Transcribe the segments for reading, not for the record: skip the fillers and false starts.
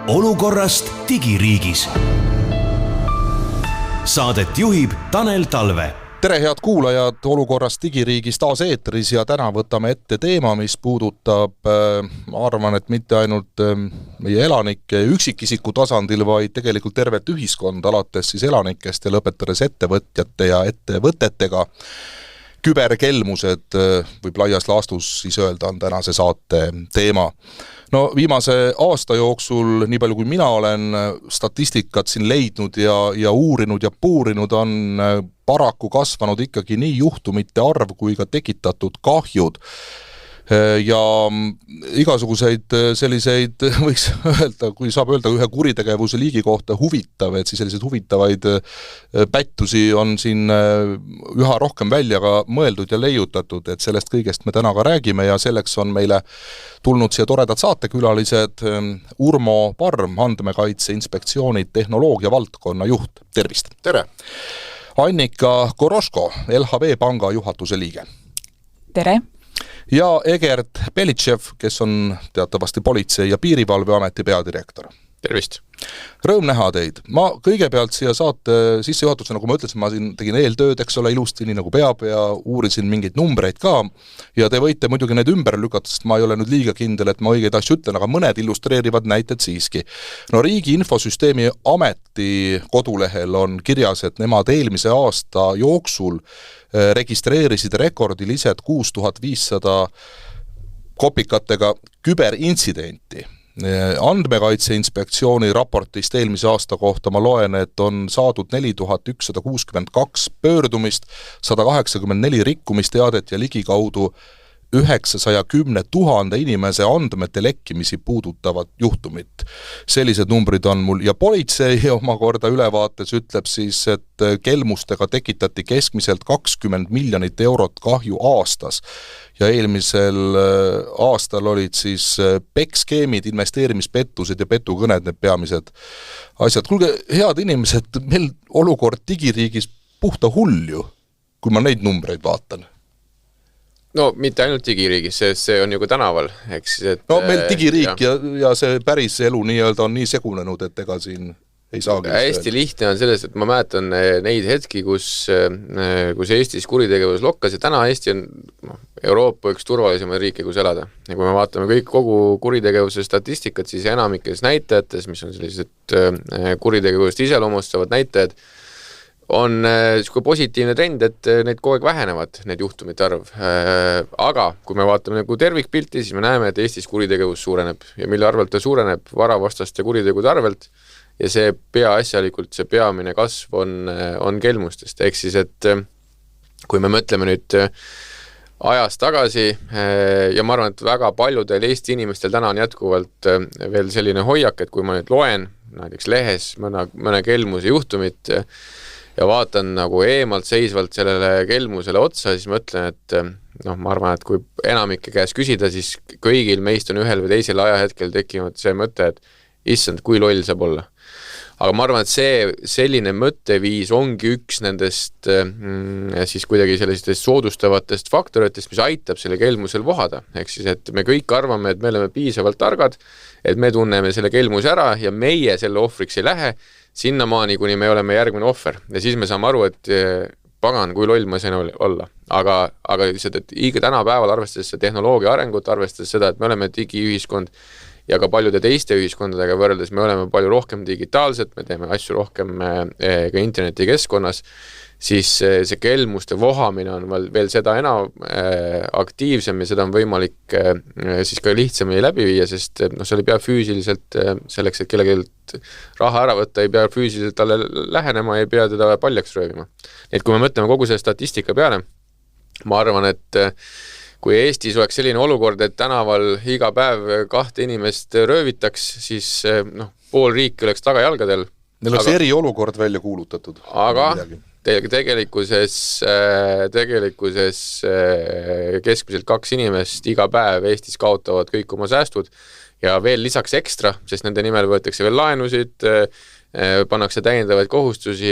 olukorrast digiriigis. Saadet juhib Tanel Talve. Tere head kuulajad, olukorrast digiriigis taas eetris ja täna võtame ette teema, mis puudutab, ma arvan, et mitte ainult meie elanike üksikisiku tasandil, vaid tegelikult tervet ühiskond, alates siis elanikest ja lõpetades ettevõtjate ja ettevõtetega. Küberkelmused võib laias laastus siis öelda on tänase saate teema. No viimase aasta jooksul, nii palju kui mina olen statistikat siin leidnud ja uurinud ja puurinud, on paraku kasvanud ikkagi nii juhtumite arv kui ka tekitatud kahjud. Ja igasuguseid selliseid, võiks öelda, kui saab öelda ühe kuritegevuse liigi kohta huvitav, et siis selliseid huvitavaid pättusi on siin üha rohkem välja ka mõeldud ja leiutatud, et sellest kõigest me täna ka räägime ja selleks on meile tulnud siia toredad saatekülalised Urmo Parm, Andmekaitse Inspektsiooni tehnoloogia valdkonna juht. Tervist! Tere! Annika Koroško, LHV Panga juhatuse liige. Tere! Ja Egert Belitšev, kes on teatavasti Politsei- ja Piirivalveameti peadirektor. Tervist! Rõõm näha teid. Ma kõigepealt siia saate sissejuhatuse, nagu ma ütlesin, ma siin tegin eeltööd, eks ole, ilusti, nii nagu peab ja uurisin mingeid numbreid ka. Ja te võite muidugi need ümber lükata, sest ma ei ole nüüd liiga kindel, et ma õigeid asju ütlen, aga mõned illustreerivad näited siiski. No Riigi Infosüsteemi Ameti kodulehel on kirjas, et nemad eelmise aasta jooksul registreerisid rekordilised 6500 kopikatega küberintsidenti. Andmekaitse Inspektsiooni raportist eelmise aasta kohta ma loen, et on saadud 4162 pöördumist, 184 rikkumisteadet ja ligikaudu 910 000 inimese andmete lekkimisi puudutavat juhtumit. Sellised numbrid on mul ja politsei omakorda ülevaates ütleb siis, et kelmustega tekitati keskmiselt 20 miljonit eurot kahju aastas ja eelmisel aastal olid siis pekskeemid, investeerimispettused ja petukõned need peamised asjad. Kuulge, head inimesed, meil olukord digiriigis puhta hull ju, kui ma neid numbreid vaatan. No mitte ainult digiriigis, see on ju ka tänaval, eks. No meil digiriik ja see päris elu nii-öelda on nii segunenud, et ega siin ei saagi. Hästi lihtne on sellest, et ma mäletan neid hetki, kus Eestis kuritegevus lokkas ja täna Eesti on Euroopa üks turvalisemaid riike, kus elada. Ja kui me vaatame kogu kuritegevuse statistikat, siis enamikes näitajates, mis on sellised kuritegevust iseloomustavad näitajad, on positiivne trend, et need kogu aeg vähenevad, need juhtumite arv. Aga kui me vaatame nagu tervikpilti, siis me näeme, et Eestis kuritegevus suureneb ja mille arvelt ta suureneb varavastaste kuritegude arvelt ja see peaasjalikult, see peamine kasv on kelmustest. Ehk siis, et kui me mõtleme nüüd ajas tagasi ja ma arvan, et väga paljudel Eesti inimestel täna on jätkuvalt veel selline hoiak, et kui ma nüüd loen näiteks lehes mõne kelmuse juhtumit ja vaatan nagu eemalt seisvalt sellele kelmusele otsa, siis mõtlen, et ma arvan, et kui enamike käes küsida, siis kõigil meist on ühel või teisel ajahetkel tekkinud see mõte, et issand, kui loll saab olla. Aga ma arvan, et selline mõtteviis ongi üks nendest siis kuidagi sellistest soodustavatest faktoritest, mis aitab selle kelmusel vohada. Ehk siis, et me kõik arvame, et me oleme piisavalt targad, et me tunneme selle kelmuse ära ja meie selle ohvriks ei lähe, sinnamaani, kuni me oleme järgmine ohver. Ja siis me saame aru, et pagan, kui loll ma sain olla. Aga lihtsalt, et iga tänapäeval arvestades tehnoloogia arengut, arvestades seda, et me oleme digiühiskond ja ka paljude teiste ühiskondadega võrreldes me oleme palju rohkem digitaalsed, me teeme asju rohkem ka interneti keskkonnas, siis see kelmuste vohamine on veel seda enam aktiivsem ja seda on võimalik siis ka lihtsamini läbi viia, sest seal ei pea füüsiliselt selleks, et kellelgi raha ära võtta, ei pea füüsiliselt talle lähenema, ei pea teda paljaks röövima. Et kui me mõtleme kogu selle statistika peale, ma arvan, et kui Eestis oleks selline olukord, et tänaval iga päev 2 inimest röövitaks, siis pool riiki oleks tagajalgadel. Neil oleks eriolukord välja kuulutatud. Aga tegelikkuses keskmiselt 2 inimest iga päev Eestis kaotavad kõik oma säästud ja veel lisaks ekstra, sest nende nimel võetakse veel laenusid, pannakse täiendavaid kohustusi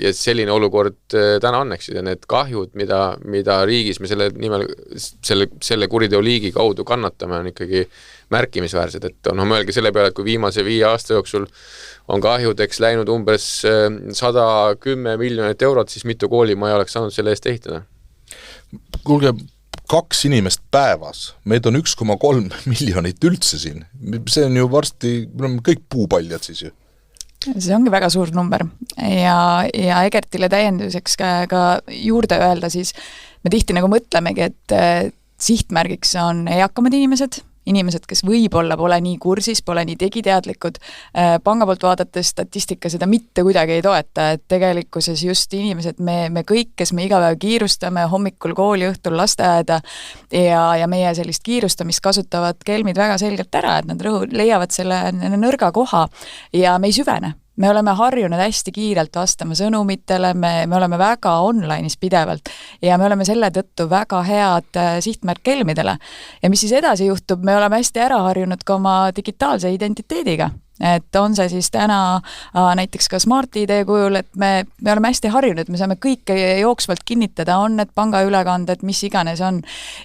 ja selline olukord täna on, eks ja need kahjud, mida riigis me selle nimel, selle kuriteo liigi kaudu kannatame, on ikkagi märkimisväärsed, et mõelge selle peale, et kui viimase 5 aasta jooksul on kahjudeks läinud umbes 110 miljonit eurot, siis mitu koolimaja oleks saanud selle eest ehitada? Kuulge, 2 inimest päevas, meid on 1,3 miljonit üldse siin. See on ju varsti, kõik puupaljad siis ju. See ongi väga suur number ja Egertile täienduseks ka juurde öelda, siis me tihti nagu mõtlemegi, et sihtmärgiks on eakamad inimesed, kes võib-olla pole nii kursis, pole nii tegiteadlikud. Panga poolt vaadates statistika seda mitte kuidagi ei toeta, et tegelikkuses just inimesed, me kõik, kes me iga päev kiirustame hommikul kooli, õhtul lasteaeda ja meie sellist kiirustamist kasutavad kelmid väga selgelt ära, et nad leiavad selle nõrga koha ja me ei süvene. Me oleme harjunud hästi kiirelt vastama sõnumitele, me oleme väga online'is pidevalt ja me oleme selle tõttu väga head sihtmärk kelmidele. Ja mis siis edasi juhtub, me oleme hästi ära harjunud ka oma digitaalse identiteediga. Et on see siis täna näiteks ka Smart ID kujul, et me oleme hästi harjunud, me saame kõike jooksvalt kinnitada, on need pangaülekanded, mis iganes on.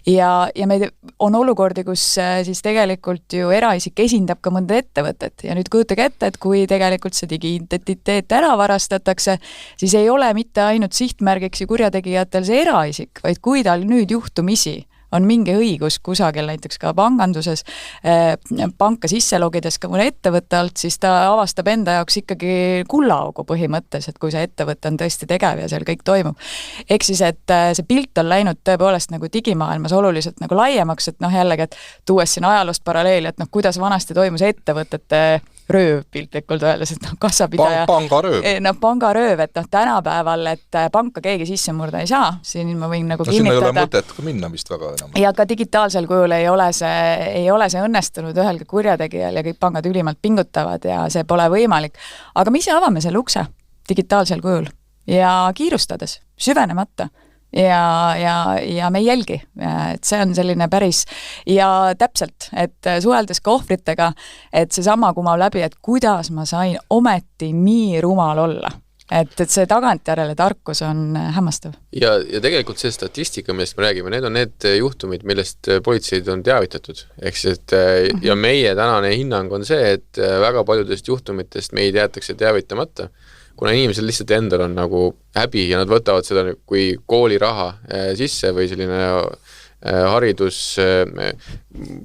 Ja meil on olukordi, kus siis tegelikult ju eraisik esindab ka mõnda ettevõtet ja nüüd kujutage ette, et kui tegelikult see digiidentiteet ära varastatakse, siis ei ole mitte ainult sihtmärgiks ja kurjategijatel see eraisik, vaid kui tal nüüd juhtumisi on mingi õigus kusagil näiteks ka panganduses panka sisse logides ka mõne ettevõtte alt, siis ta avastab enda jaoks ikkagi kullaaugu põhimõttes, et kui see ettevõte on tõesti tegev ja seal kõik toimub. Ehk siis, et see pilt on läinud tõepoolest nagu digimaailmas oluliselt nagu laiemaks, et jällegi, et tuues siin ajaloost paralleeli, et kuidas vanasti toimus ettevõtete rööv piltlikult öeldes, et kassapidaja pangarööv. Pangarööv, et tänapäeval, et panka keegi sisse murda ei saa, siin ma võin nagu kinnitada. Siin ei ole mõtet ka minna vist väga enam. Ja ka digitaalsel kujul ei ole see õnnestunud ühelgi kurjategijal ja kõik pangad ülimalt pingutavad ja see pole võimalik. Aga me ise avame selle ukse digitaalsel kujul ja kiirustades, süvenemata. Ja me ei jälgi, et see on selline päris ja täpselt, et suheldes ka ohvritega, et see sama kumab läbi, et kuidas ma sain ometi nii rumal olla. Et see tagantjärele tarkus on hämmastav. Ja tegelikult see statistika, millest me räägime, need on need juhtumid, millest politseid on teavitatud. Ja meie tänane hinnang on see, et väga paljudest juhtumitest meid jäetakse teavitamata, kuna inimesel lihtsalt endal on nagu häbi ja nad võtavad seda kui kooliraha sisse või selline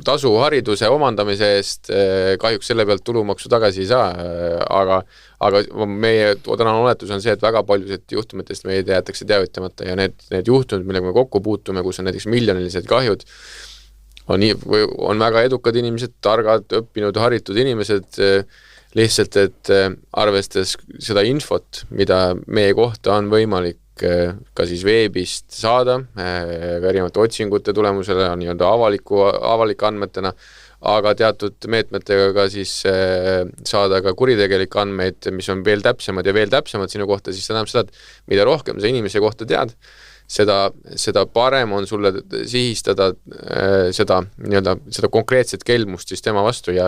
tasu hariduse omandamise eest, kahjuks selle pealt tulumaksu tagasi ei saa, aga meie tänane oletus on see, et väga paljused juhtumitest meid jäetakse teavitamata ja need juhtumid, millega me kokku puutume, kus on näiteks miljonilised kahjud, on väga edukad inimesed, targad, õppinud, haritud inimesed, lihtsalt, et arvestades seda infot, mida meie kohta on võimalik ka siis veebist saada, ka erinevate otsingute tulemusele on nii-öelda avalike andmetena, aga teatud meetmetega ka siis saada ka kuritegelik andmeid, mis on veel täpsemad sinu kohta, siis see tähendab seda, et mida rohkem sa inimese kohta tead, seda parem on sulle sihistada seda konkreetset kelmust siis tema vastu ja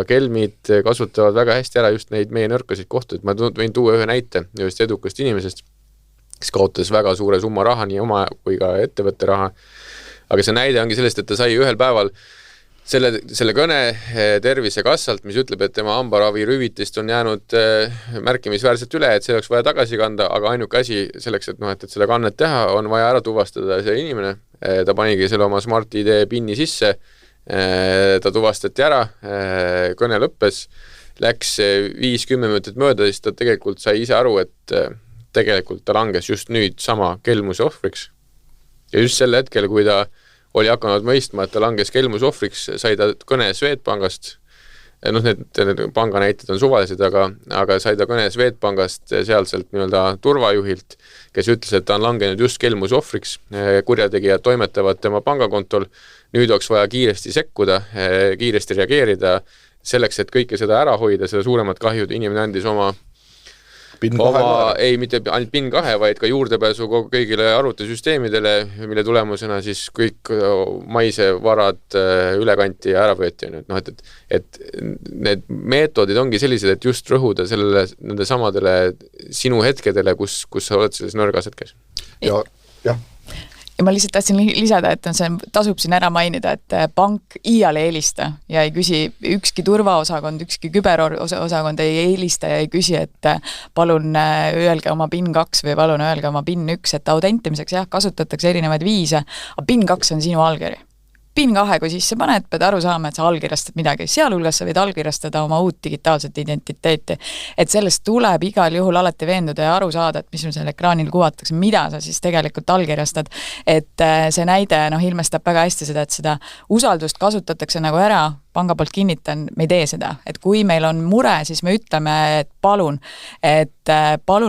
kelmid kasutavad väga hästi ära just neid meie nõrkasid kohtuid. Ma võin tuua ühe näite just edukast inimesest, kes kaotas väga suure summa raha, nii oma kui ka ettevõtte raha. Aga see näide ongi sellest, et ta sai ühel päeval selle kõne Tervisekassalt, mis ütleb, et tema hambaravirüvitist on jäänud märkimisväärselt üle, et see oleks vaja tagasi kanda, aga ainuke asi selleks, et selle kannet teha, on vaja ära tuvastada see inimene. Ta panigi selle oma Smart ID pinni sisse, ta tuvastati ära, kõne lõppes, läks 5-10 minutit mööda, siis ta tegelikult sai ise aru, et tegelikult ta langes just nüüd sama kelmuse ohvriks. Ja just sel hetkel, kui ta oli hakanud mõistma, et ta langes kelmuse ohvriks, sai ta kõne Swedbankast, need panga näited on suvalised, aga sai ta kõne Swedbankast sealselt nii-öelda turvajuhilt, kes ütles, et ta on langenud just kelmuse ohvriks, kurjategijad toimetavad tema pangakontol, nüüd oleks vaja kiiresti sekkuda, kiiresti reageerida, selleks, et kõike seda ära hoida, seda suuremat kahjud, inimene andis oma ei mitte ainult PIN2, vaid ka juurdepääsu kõigile arvutisüsteemidele, mille tulemusena siis kõik maise varad ülekanti ja ära võeti. Et need meetodid ongi sellised, et just rõhuda nende samadele sinu hetkedele, kus sa oled selles nõrgas hetkes. Ja ma lihtsalt tahtsin lisada, et tasub siin ära mainida, et pank iial ei helista ja ei küsi, ükski turvaosakond, ükski küberosakond ei helista ja ei küsi, et palun öelge oma PIN2 või palun öelge oma PIN1, et autentimiseks kasutatakse erinevaid viise, aga PIN2 on sinu allkiri. PIN2, kui sisse paned, pead aru saama, et sa allkirjastad midagi. Sealhulgas sa võid allkirjastada oma uut digitaalset identiteeti. Et sellest tuleb igal juhul alati veenduda ja aru saada, et mis seal ekraanil kuvatakse, mida sa siis tegelikult allkirjastad. Et see näide ilmestab väga hästi seda, et seda usaldust kasutatakse nagu ära, panga poolt kinnitan, me ei tee seda. Et kui meil on mure, siis me ütleme, et palun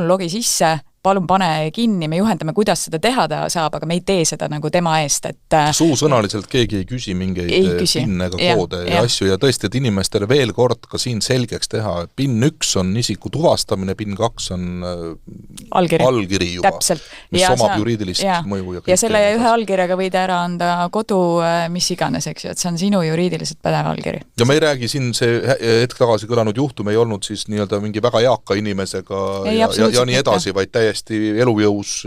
logi sisse, palun pane kinni, me juhendame, kuidas seda teha ta saab, aga me ei tee seda nagu tema eest. Et suusõnaliselt keegi ei küsi mingeid pinne ega koode ja asju ja tõesti, et inimestele veel kord ka siin selgeks teha, PIN1 on isiku tuvastamine, PIN2 on allkiri juba, täpselt. Mis omab juriidilist mõju. Ja selle ühe allkirjaga võid ära anda kodu, mis iganes, eks ju, et see on sinu juriidiliselt pädev allkiri. Ja me ei räägi siin see hetk tagasi kõlanud juhtum ei olnud siis nii-öelda mingi väga eaka inimesega ja nii edasi, vaid täiesti elujõus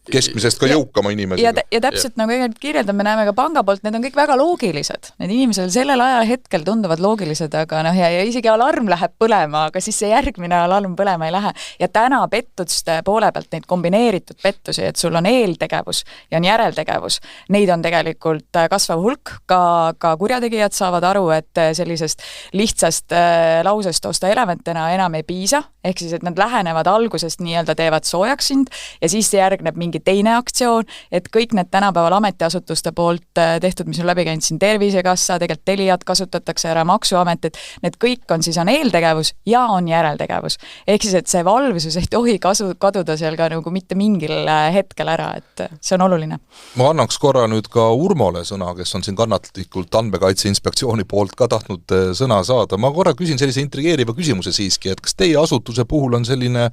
keskmisest ka jõukama inimesega. Ja täpselt nagu kirjeldan, me näeme ka panga poolt, need on kõik väga loogilised. Need inimesel sellel ajahetkel tunduvad loogilised, aga ja isegi alarm läheb põlema, aga siis see järgmine alarm põlema ei lähe. Ja täna pettuste poole pealt neid kombineeritud pettusi, et sul on eeltegevus ja on järeltegevus. Neid on tegelikult kasvav hulk, ka kurjategijad saavad aru, et sellisest lihtsast lausest osta elementena enam ei piisa, ehk siis, et nad lähenevad algusest nii-öelda teevad soojaks sind ja siis järgneb mingi teine aktsioon, et kõik need tänapäeval ametiasutuste poolt tehtud, mis on läbi käinud siin Tervisekassa, tegelikult Teliat kasutatakse ära, Maksuametit, need kõik on siis on eeltegevus ja on järeltegevus. Ehk siis, et see valvsus ei tohi kaduda seal ka nagu mitte mingil hetkel ära, et see on oluline. Ma annaks korra nüüd ka Urmole sõna, kes on siin kannatlikult Andmekaitse Inspektsiooni poolt ka tahtnud sõna saada. Ma korra küsin sellise intrigeeriva küsimuse siiski, et kas teie asutuse puhul on selline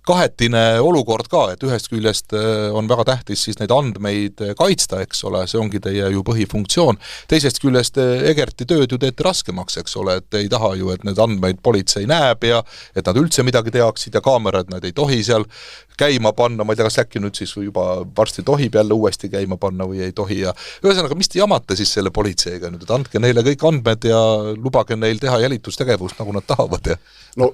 kahetine olukord ka, et ühest küljest on väga tähtis siis neid andmeid kaitsta, eks ole, see ongi teie ju põhifunktsioon. Teisest küljest Egerti tööd ju teete raskemaks, eks ole, et ei taha ju, et need andmeid politsei näeb ja et nad üldse midagi teaksid ja kaamerad nad ei tohi seal käima panna, ma ei tea, kas äkki nüüd siis juba varsti tohib jälle uuesti käima panna või ei tohi ja ühesõnaga, mis te jamate siis selle politseiga nüüd, et andke neile kõik andmed ja lubage neil teha jälitustegevust, nagu nad tahavad ja no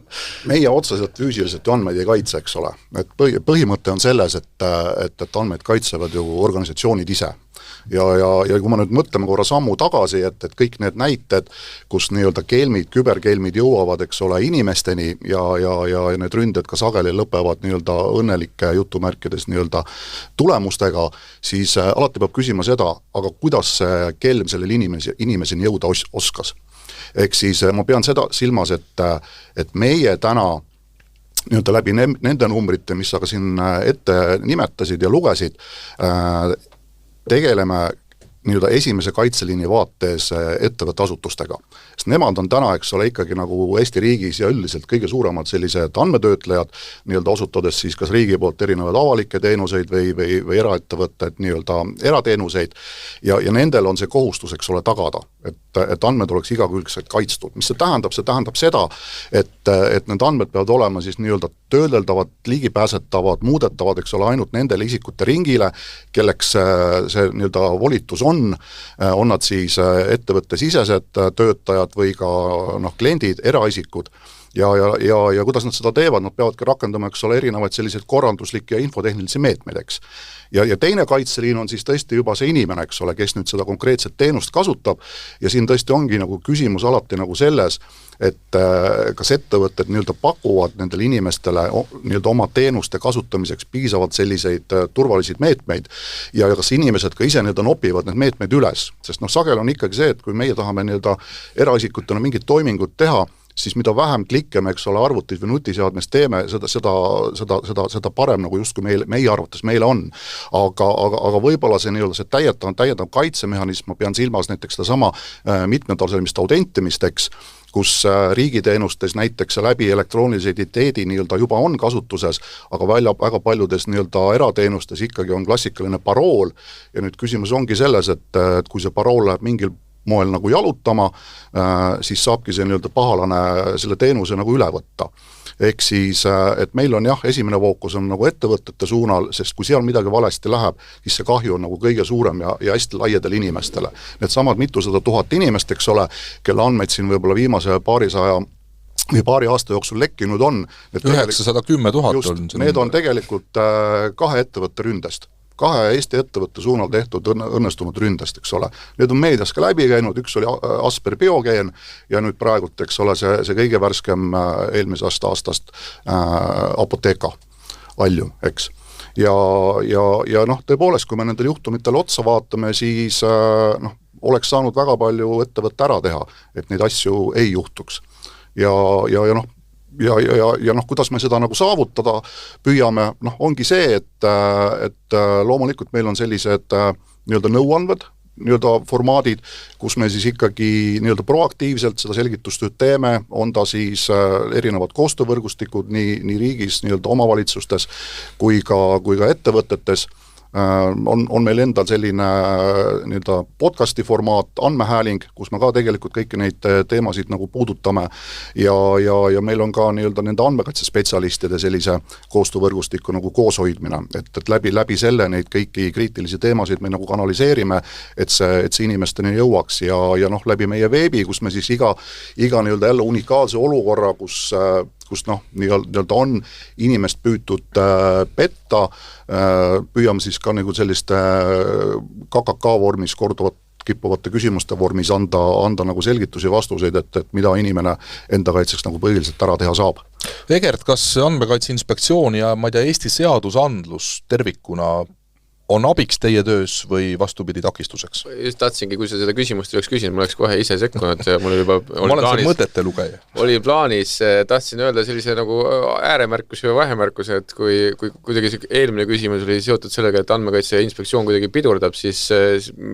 meie otseselt füüsiliselt andmeid ei kaitse, eks ole. Et põhimõte on selles, et andmeid kaitsevad ju organisatsioonid ise. Ja kui ma nüüd mõtleme korra sammu tagasi, et kõik need näited, kus nii-öelda küberkeelmid jõuavad, eks ole, inimesteni ja need ründed ka sageli lõpevad nii-öelda õnnelike jutumärkides nii-öelda tulemustega, siis alati peab küsima seda, aga kuidas see kelm sellele inimeseni jõuda oskas. Ehk siis ma pean seda silmas, et meie täna nii-öelda läbi nende numbrite, mis sa ka siin ette nimetasid ja lugesid, tegeleme nii-öelda esimese kaitseliini vaates ettevõtte asutustega. Sest nemad on täna, eks ole, ikkagi nagu Eesti riigis ja üldiselt kõige suuremad sellised andmetöötlejad, nii-öelda osutades siis kas riigi poolt erinevaid avalikke teenuseid või eraettevõtted nii-öelda erateenuseid ja nendel on see kohustus, eks ole, tagada, et andmed oleks igakülgselt kaitstud. Mis see tähendab? See tähendab seda, et need andmed peavad olema siis nii-öelda töödeldavad, ligipääsetavad, muudetavad, eks ole, ainult nendele isikute ringile, kelleks see nii-öelda volitus on nad siis ettevõtte sisesed töötajad või ka kliendid, eraisikud ja kuidas nad seda teevad, nad peavadki rakendama, eks ole, erinevaid selliseid korralduslikke ja infotehnilisi meetmeid, eks. Ja teine kaitseliin on siis tõesti juba see inimene, eks ole, kes nüüd seda konkreetset teenust kasutab ja siin tõesti ongi nagu küsimus alati nagu selles, et kas ettevõtted nii-öelda pakuvad nendele inimestele nii-öelda oma teenuste kasutamiseks piisavalt selliseid turvalisi meetmeid ja kas inimesed ka ise nii-öelda nopivad need meetmeid üles, sest sagel on ikkagi see, et kui meie tahame nii-öelda eraisikutena mingit toimingut teha, siis mida vähem klikke me, eks ole, arvutis või nutiseadmes teeme, seda parem nagu just kui meie arvates meile on. Aga võib-olla see nii-öelda see täiendav kaitsemehhanism, ma pean silmas näiteks seda sama mitmetasemest autentimist, eks, kus riigiteenustes näiteks läbi elektroonilise identiteedi nii-öelda juba on kasutuses, aga väga paljudes nii-öelda erateenustes ikkagi on klassikaline parool ja nüüd küsimus ongi selles, et kui see parool läheb mingil moel nagu jalutama, siis saabki see nii-öelda pahalane selle teenuse nagu üle võtta. Ehk siis, et meil on jah, esimene fookus on nagu ettevõtete suunal, sest kui seal midagi valesti läheb, siis see kahju on nagu kõige suurem ja hästi laiadele inimestele. Need samad mitusada tuhat inimest, eks ole, kelle andmeid siin võib-olla viimase paari aasta jooksul lekkinud on. 910 000 on see. Need on tegelikult 2 ettevõtte ründest. 2 Eesti ettevõtte suunal tehtud õnnestunud ründest, eks ole. Need on meedias ka läbi käinud, üks oli Asper Biogeen ja nüüd praegult, eks ole, see kõige värskem eelmisest aastast Apotheka Alju, eks. Ja tõepoolest, kui me nendel juhtumitel otsa vaatame, siis oleks saanud väga palju ettevõtte ära teha, et neid asju ei juhtuks. Ja kuidas me seda nagu saavutada püüame, ongi see, et loomulikult meil on sellised nii-öelda nõuandvad nii-öelda formaadid, kus me siis ikkagi nii-öelda proaktiivselt seda selgitustööd teeme, on ta siis erinevad koostöövõrgustikud nii riigis, nii-öelda omavalitsustes kui ka ettevõtetes. On meil endal selline nii-öelda podcasti formaat, andmehääling, kus me ka tegelikult kõiki neid teemasid nagu puudutame ja meil on ka nii-öelda nende andmekaitsespetsialistide sellise koostöövõrgustiku nagu kooshoidmine, et läbi selle neid kõiki kriitilisi teemasid me nagu kanaliseerime, et see inimesteni jõuaks ja läbi meie veebi, kus me siis iga nii-öelda jälle unikaalse olukorra, kus nii-öelda on inimest püütud petta, püüame siis ka nagu selliste KKK vormis korduvat kippuvate küsimuste vormis anda nagu selgitusi ja vastuseid, et mida inimene enda kaitseks nagu põhiliselt ära teha saab. Egert, kas Andmekaitse Inspektsioon ja ma ei tea, Eesti seadusandlus tervikuna on abiks teie töös või vastupidi takistuseks? Just tahtsingi, kui sa seda küsimust oleks küsinud, ma oleks kohe ise sekkunud ja mul juba ma olen see mõtete lugeja. Oli plaanis, tahtsin öelda sellise nagu ääremärkuse või vahemärkuse, et kui kuidagi eelmine küsimus oli seotud sellega, et Andmekaitse Inspektsioon kuidagi pidurdab, siis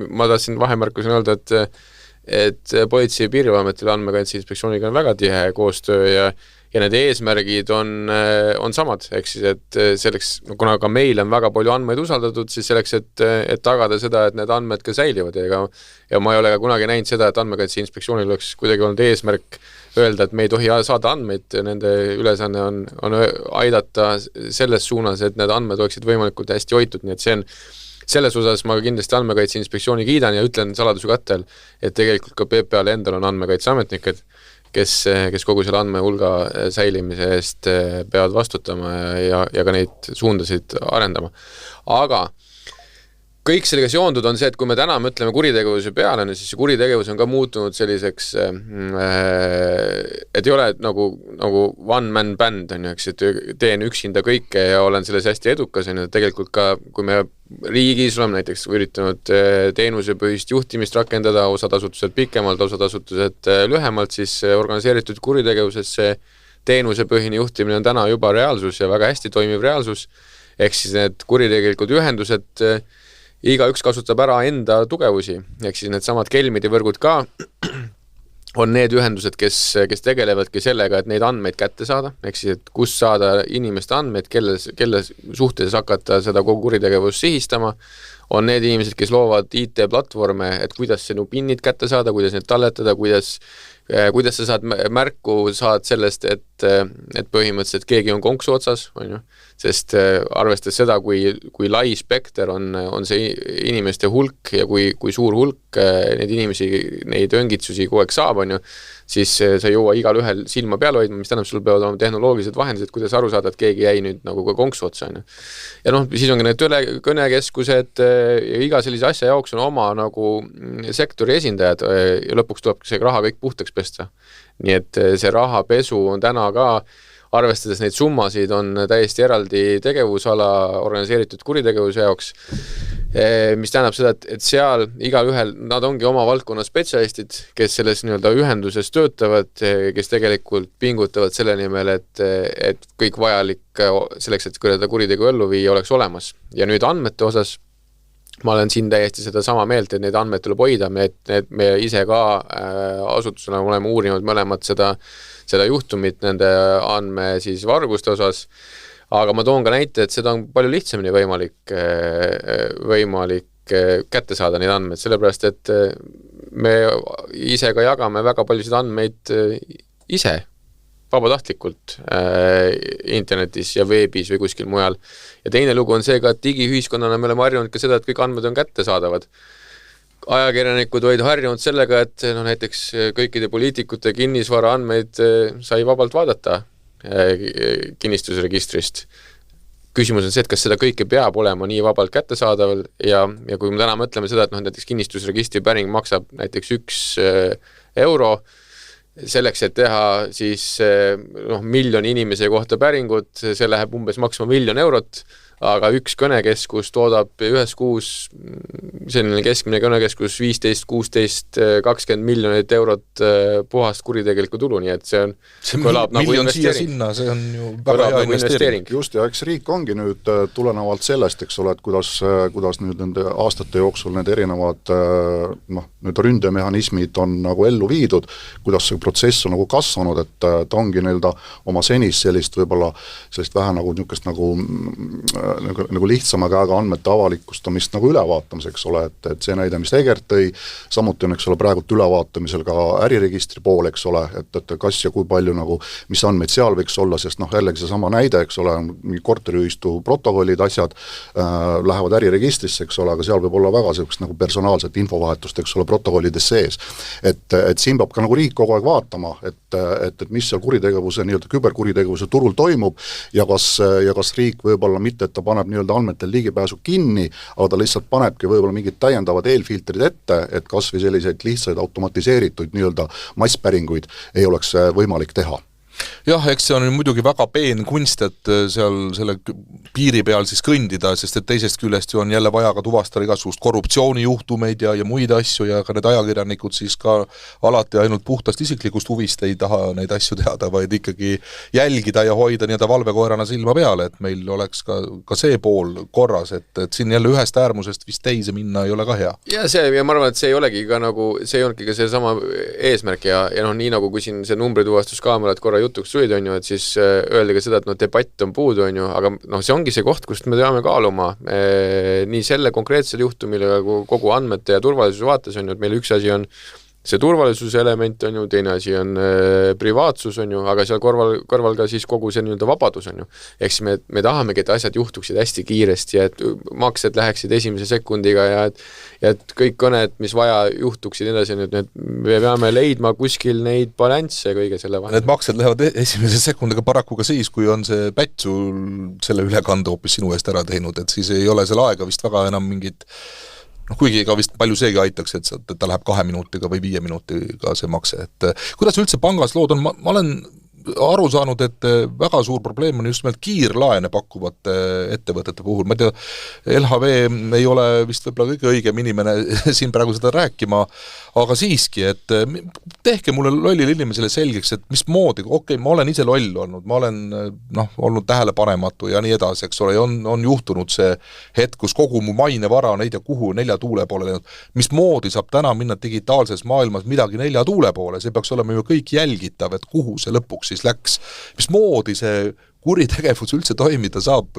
ma tahtsin vahemärkusena öelda, et Politsei- ja Piirivalveametil Andmekaitse Inspektsiooniga on väga tihe koostöö ja need eesmärgid on samad, ehk siis, et selleks, kuna ka meil on väga palju andmeid usaldatud, siis selleks, et tagada seda, et need andmed ka säilivad ja ma ei ole ka kunagi näinud seda, et Andmekaitse Inspektsioonil oleks kuidagi olnud eesmärk öelda, et me ei tohi saada andmeid, nende ülesanne on aidata selles suunas, et need andmed oleksid võimalikult hästi hoitud, nii et see on selles osas ma kindlasti Andmekaitse Inspektsiooni kiidan ja ütlen saladuse kattel, et tegelikult ka PPA-l endal on andmekaitseametnikud, kes kogu selle andmehulga säilimise eest peavad vastutama ja ka neid suundasid arendama. Aga kõik sellega seondud on see, et kui me täna mõtleme kuritegevuse peale, siis see kuritegevus on ka muutunud selliseks, et ei ole nagu one man band, on ju, eks, et teen üksinda kõike ja olen selles hästi edukas, on ju, tegelikult ka, kui me riigis oleme näiteks üritanud teenusepõhist juhtimist rakendada, osad asutused pikemalt, osad asutused lühemalt, siis organiseeritud kuritegevuses see teenusepõhine juhtimine on täna juba reaalsus ja väga hästi toimiv reaalsus, ehk siis need kuritegelikud ühendused igaüks kasutab ära enda tugevusi, ehk siis need samad kelmide võrgud ka on need ühendused, kes tegelevadki sellega, et neid andmeid kätte saada, ehk siis, et kus saada inimeste andmeid, kelle suhtes hakata seda kogu kuritegevust sihistama, on need inimesed, kes loovad IT-platvorme, et kuidas see pinnid kätte saada, kuidas neid talletada, kuidas sa saad märku sellest, et põhimõtteliselt keegi on konksu otsas, on ju, sest arvestades seda, kui lai spekter on see inimeste hulk ja kui suur hulk neid inimesi, neid õngitsusi kogu aeg saab, on ju, siis sa ei jõua igal ühel silma peal hoidma, mis tähendab, sul peavad olema tehnoloogilised vahendid, kuidas aru saada, et keegi jäi nüüd nagu ka konksu otsa, on ju. Ja siis ongi need kõnekeskused ja iga sellise asja jaoks on oma nagu sektori esindajad ja lõpuks tuleb see raha kõik puhtaks pesta. Nii et see rahapesu on täna ka, arvestades neid summasid, on täiesti eraldi tegevusala organiseeritud kuritegevuse jaoks, mis tähendab seda, et seal igalühel, nad ongi oma valdkonna spetsialistid, kes selles nii-öelda ühenduses töötavad, kes tegelikult pingutavad selle nimel, et kõik vajalik selleks, et kuritegu ellu viia oleks olemas. Ja nüüd andmete osas ma olen siin täiesti seda sama meelt, et neid andmeid tuleb hoida, me ise ka asutusena oleme uurinud mõlemad seda juhtumit nende andme siis varguste osas, aga ma toon ka näite, et seda on palju lihtsamini võimalik kätte saada neid andmeid, sellepärast, et me ise ka jagame väga paljusid andmeid ise, vabatahtlikult internetis ja veebis või kuskil mujal. Ja teine lugu on see ka, et digiühiskonnana me oleme harjunud ka seda, et kõik andmed on kättesaadavad. Ajakirjanikud olid harjunud sellega, et näiteks kõikide poliitikute kinnisvara andmeid sai vabalt vaadata kinnistusregistrist. Küsimus on see, et kas seda kõike peab olema nii vabalt kättesaadaval ja kui me täna mõtleme seda, et näiteks kinnistusregistri päring maksab näiteks 1 euro, selleks, et teha siis 1 miljoni inimese kohta päringut, see läheb umbes maksma 1 miljon eurot, aga üks kõnekeskus toodab ühes kuus, selline keskmine kõnekeskus 15, 16, 20 miljonit eurot puhast kuritegelikku tulu, nii et see kõlab nagu investeering. See on ju väga hea investeering. Just, ja eks riik ongi nüüd tulenevalt sellest, eks ole, et kuidas nüüd nende aastate jooksul need erinevad nüüd ründemehhanismid on nagu ellu viidud, kuidas see protsess on nagu kasvanud, et ta ongi neilda oma senist sellist võib-olla sellist vähe nagu niisugust nagu lihtsama käega andmete avalikustamist nagu ülevaatamiseks ole, et see näide, mis Egert tõi, samuti on, eks ole, praegult ülevaatamisel ka äriregistri pool, eks ole, et kas ja kui palju nagu, mis andmeid seal võiks olla, sest jällegi see sama näide, eks ole, mingi korteriühistu protokollid, asjad lähevad äriregistrisse, eks ole, aga seal võib olla väga sellist nagu personaalset infovahetust, eks ole, protokollides sees. Et siin peab ka nagu riik kogu aeg vaatama, et mis seal kuritegevuse, nii-öelda küberkuritegevuse turul toimub ja kas riik võib-olla mitte, et ta paneb nii-öelda andmetel ligipääsu kinni, aga ta lihtsalt panebki võib-olla mingid täiendavad eelfiltrid ette, et kas või selliseid lihtsaid automatiseeritud nii-öelda masspäringuid ei oleks võimalik teha. Jah, eks see on muidugi väga peen kunst, et seal selle piiri peal siis kõndida, sest et teisest küljest ju on jälle vaja ka tuvastada igasugust korruptsioonijuhtumeid ja muid asju ja ka need ajakirjanikud siis ka alati ainult puhtast isiklikust huvist ei taha neid asju teada, vaid ikkagi jälgida ja hoida nii-öelda valvekoerana silma peale, et meil oleks ka see pool korras, et siin jälle ühest äärmusest vist teise minna ei ole ka hea. Ja ma arvan, et see ei olegi ka nagu, see ei olegi ka see sama eesmärk ja nii nagu kui siin see numbrituvastuskaamerad korra jutuks tulid, on ju, et siis öelda ka seda, et debatt on puudu, on ju, aga see ongi see koht, kust me teame kaaluma nii selle konkreetsel juhtumile kogu andmete ja turvalisuse vaates, on ju, et meil üks asi on see turvalisuse element, on ju, teine asi on privaatsus, on ju, aga seal kõrval ka siis kogu see nii-öelda vabadus, on ju. Ehk siis me tahamegi, et asjad juhtuksid hästi kiiresti ja et maksed läheksid esimese sekundiga ja et kõik kõned, mis vaja juhtuksid edasi, et me peame leidma kuskil neid balansse kõige selle vahel. Need maksed lähevad esimese sekundiga paraku ka siis, kui on see pätt sul selle ülekande hoopis sinu eest ära teinud, et siis ei ole selle aega vist väga enam mingit kuigi ka vist palju seegi aitaks, et ta läheb 2 minutiga või 5 minutiga see makse, et kuidas üldse pangas lood on, ma olen aru saanud, et väga suur probleem on just nimelt kiirlaene pakkuvate ettevõtete puhul, ma ei tea, LHV ei ole vist võib-olla kõige õigem inimene siin praegu seda rääkima, aga siiski, et tehke mulle lollile inimesele selgeks, et mismoodi, ma olen ise loll olnud, ma olen olnud tähelepanematu ja nii edasi, eks ole, on juhtunud see hetk, kus kogu mu mainevara on ei tea kuhu 4 tuule poole läinud, mismoodi saab täna minna digitaalses maailmas midagi 4 tuule poole, see peaks olema ju kõik jälgitav, et kuhu see lõpuks siis läks, mismoodi see kuritegevus üldse toimida saab,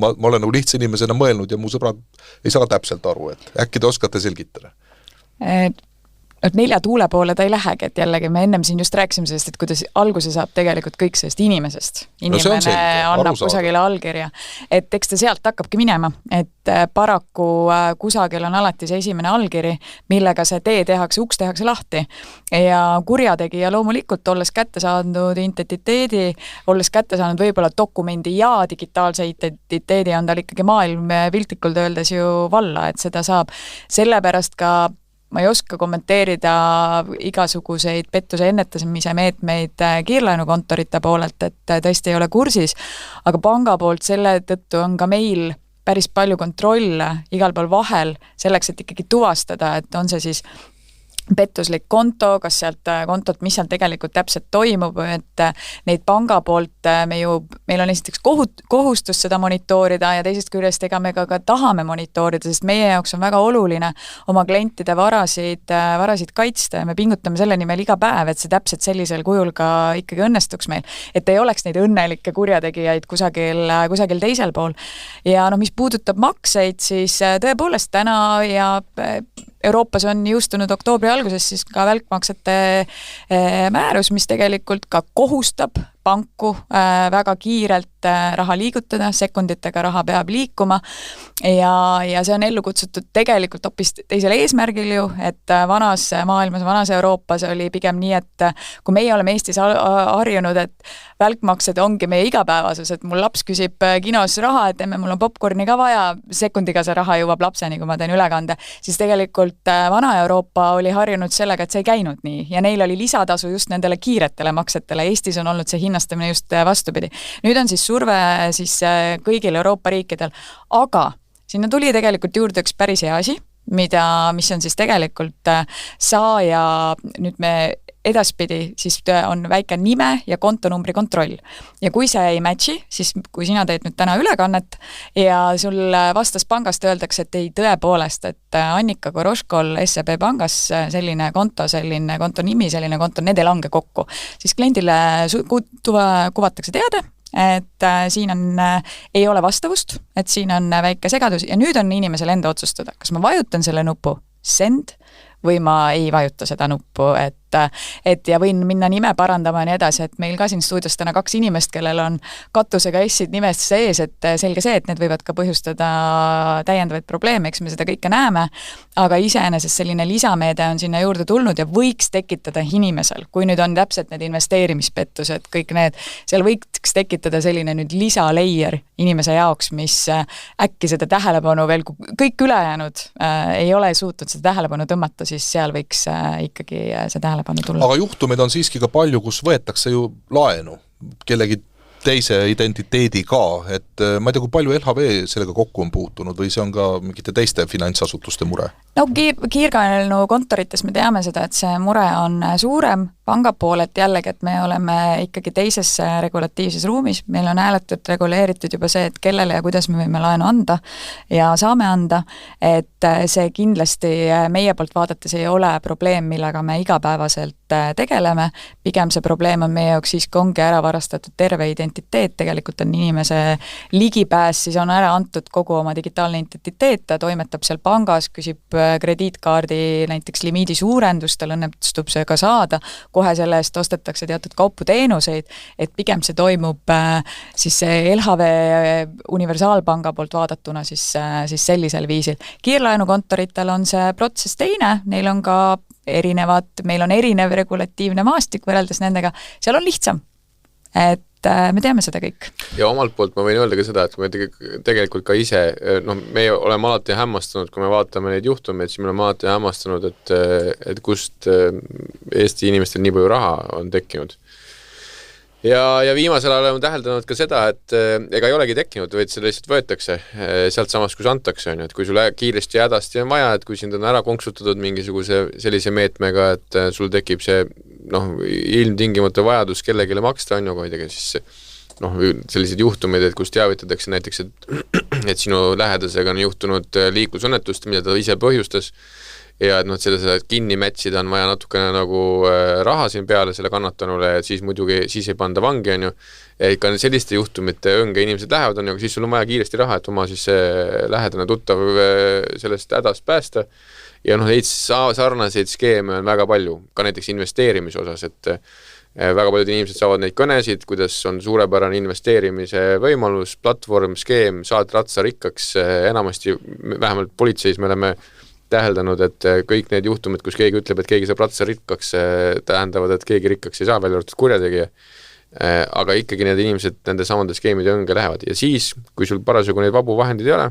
ma olen nagu lihtsa inimesena mõelnud ja mu sõbrad ei saa täpselt aru, et äkki te oskate selgitada? 4 tuule poole ta ei lähegi, et jällegi me ennem siin just rääkisime sellest, et kuidas alguse saab tegelikult kõik sellest inimesest. Inimene annab kusagile allkirja. Et eks ta sealt hakkabki minema, et paraku kusagil on alati see esimene allkiri, millega see uks tehakse lahti. Ja kurjategija loomulikult, olles kätte saanud identiteedi, olles kätte saanud võib-olla dokumendi ja digitaalse identiteedi, on tal ikkagi maailm piltlikult öeldes ju valla, et seda saab. Sellepärast ka ma ei oska kommenteerida igasuguseid pettuse ennetamise meetmeid kiirlaenukontorite poolelt, et tõesti ei ole kursis, aga panga poolt selle tõttu on ka meil päris palju kontrolle igal pool vahel selleks, et ikkagi tuvastada, et on see siis pettuslik konto, kas sealt kontot, mis seal tegelikult täpselt toimub, et neid panga poolt meil on esiteks kohustus seda monitoorida ja teisest küljest ega me ka tahame monitoorida, sest meie jaoks on väga oluline oma klientide varasid kaitsta ja me pingutame selle nimel iga päev, et see täpselt sellisel kujul ka ikkagi õnnestuks meil, et ei oleks neid õnnelikke kurjategijaid kusagil teisel pool. Ja mis puudutab makseid, siis tõepoolest täna ja Euroopas on jõustunud oktoobri alguses siis ka välkmaksete määrus, mis tegelikult ka kohustab panku väga kiirelt raha liigutada, sekunditega raha peab liikuma ja see on ellu kutsutud tegelikult hoopis teisel eesmärgil ju, et vanas maailmas, vanas Euroopas oli pigem nii, et kui meie oleme Eestis harjunud, et välkmaksed ongi meie igapäevasus, et mul laps küsib kinos raha, et emme, mul on popcorni ka vaja, sekundiga see raha jõuab lapseni, kui ma teen ülekande, siis tegelikult vana Euroopa oli harjunud sellega, et see ei käinud nii ja neil oli lisatasu just nendele kiiretele maksetele. Eestis on olnud see hinnastamine just vastupidi. Nüüd on siis surve siis kõigil Euroopa riikidel, aga sinna tuli tegelikult juurde üks päris hea asi, mis on siis tegelikult saaja, nüüd me edaspidi siis on väike nime ja kontonumbri kontroll. Ja kui see ei matchi, siis kui sina teed nüüd täna ülekannet ja sul vastas pangast öeldakse, et ei tõepoolest, et Annika Koroškol SEB pangas selline konto nimi, selline konto, need ei lange kokku, siis kliendile kuvatakse teade, et siin ei ole vastavust, et siin on väike segadus ja nüüd on inimesel enda otsustada, kas ma vajutan selle nupu send või ma ei vajuta seda nuppu, et ja võin minna nime parandama ja nii edasi, et meil ka siin stuudios täna 2 inimest, kellel on katusega S-id nimest sees, et selge see, et need võivad ka põhjustada täiendavaid probleeme, eks me seda kõike näeme, aga iseenesest selline lisameede on sinna juurde tulnud ja võiks tekitada inimesel, kui nüüd on täpselt need investeerimispettused, kõik need, seal võiks tekitada selline nüüd lisaleier inimese jaoks, mis äkki seda tähelepanu veel, kui kõik ülejäänud ei ole suutnud seda tähelepanu tõmmata, siis seal võiks ikkagi see tähelepanu tulla. Aga juhtumeid on siiski ka palju, kus võetakse ju laenu kellegi teise identiteediga, et ma ei tea, kui palju LHV sellega kokku on puutunud või see on ka mingite teiste finantsasutuste mure? No kiirkaelnu kontorites me teame seda, et see mure on suurem, panga pool, et jällegi, et me oleme ikkagi teises regulatiivses ruumis, meil on hääletult reguleeritud juba see, et kellele ja kuidas me võime laenu anda ja saame anda, et see kindlasti meie poolt vaadates ei ole probleem, millega me igapäevaselt tegeleme, pigem see probleem on meie jaoks siiski ongi ära varastatud terve identiteet, tegelikult on inimese ligipääs, siis on ära antud kogu oma digitaalne identiteet, ta toimetab seal pangas, küsib krediitkaardi näiteks limiidi suurendust, tal õnnestub see ka saada, kohe selle eest ostetakse teatud kauputeenuseid, et pigem see toimub siis LHV universaalpanga poolt vaadatuna siis sellisel viisil. Kiirlaenukontoritel on see protsess teine, neil on ka meil on erinev regulatiivne maastik võrreldes nendega, seal on lihtsam, et me teame seda kõik. Ja omalt poolt ma võin öelda ka seda, et me tegelikult ka ise, me oleme alati hämmastunud, kui me vaatame neid juhtumeid, siis me oleme alati hämmastunud, et kust Eesti inimestel nii palju raha on tekkinud. Ja viimasel ajal oleme täheldanud ka seda, et ega ei olegi tekkinud, vaid seda lihtsalt võetakse sealt samast, kus antakse, et kui sul kiiresti ja hädasti on vaja, et kui sind on ära konksutatud mingisuguse sellise meetmega, et sul tekib see ilmtingimata vajadus kellegile maksta, on ju, kui ei tege siis sellised juhtumid, et kus teavitatakse näiteks, et sinu lähedasega on juhtunud liiklusõnnetust, mida ta ise põhjustas, ja et seda kinni mätsida on vaja natukene nagu raha siin peale selle kannatanule, et siis muidugi siis ei panda vangi, on ju. Et ka selliste juhtumite õnge inimesed lähevad, on ju, aga siis sul on vaja kiiresti raha, et oma siis lähedane tuttav sellest hädast päästa. Ja neid sarnaseid skeeme on väga palju, ka näiteks investeerimise osas, et väga paljud inimesed saavad neid kõnesid, kuidas on suurepärane investeerimise võimalus, platvorm, skeem, saad ratsa rikkaks, enamasti vähemalt politseis me oleme täheldanud, et kõik need juhtumid, kus keegi ütleb, et keegi saab ratsa rikkaks, tähendavad, et keegi rikkaks ei saa, välja arvatud kurjategija. Aga ikkagi need inimesed nende samade skeemide õnge lähevad. Ja siis, kui sul parasjagu neid vabu vahendid ei ole,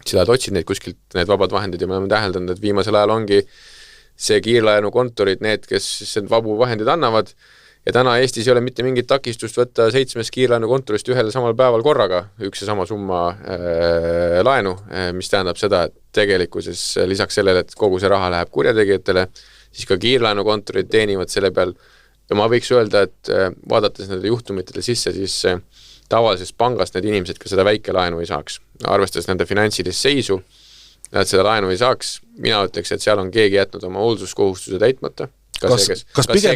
siis lähed otsid neid kuskilt, need vabad vahendid ja me oleme täheldanud, et viimasel ajal ongi see kiirlaenu kontorid, need, kes vabu vahendid annavad, ja täna Eestis ei ole mitte mingit takistust võtta 7 kiirlaenu kontorist ühel samal päeval korraga üks ja sama summa laenu, mis tähendab seda, et tegelikkuses lisaks sellele, et kogu see raha läheb kurjategijatele, siis ka kiirlaenukontorid teenivad selle peal ja ma võiks öelda, et vaadates nende juhtumitele sisse, siis tavalisest pangast need inimesed ka seda väikelaenu ei saaks. Arvestades nende finantsilist seisu, nad seda laenu ei saaks, mina ütleks, et seal on keegi jätnud oma hoolsuskohustuse täitmata. Kas see,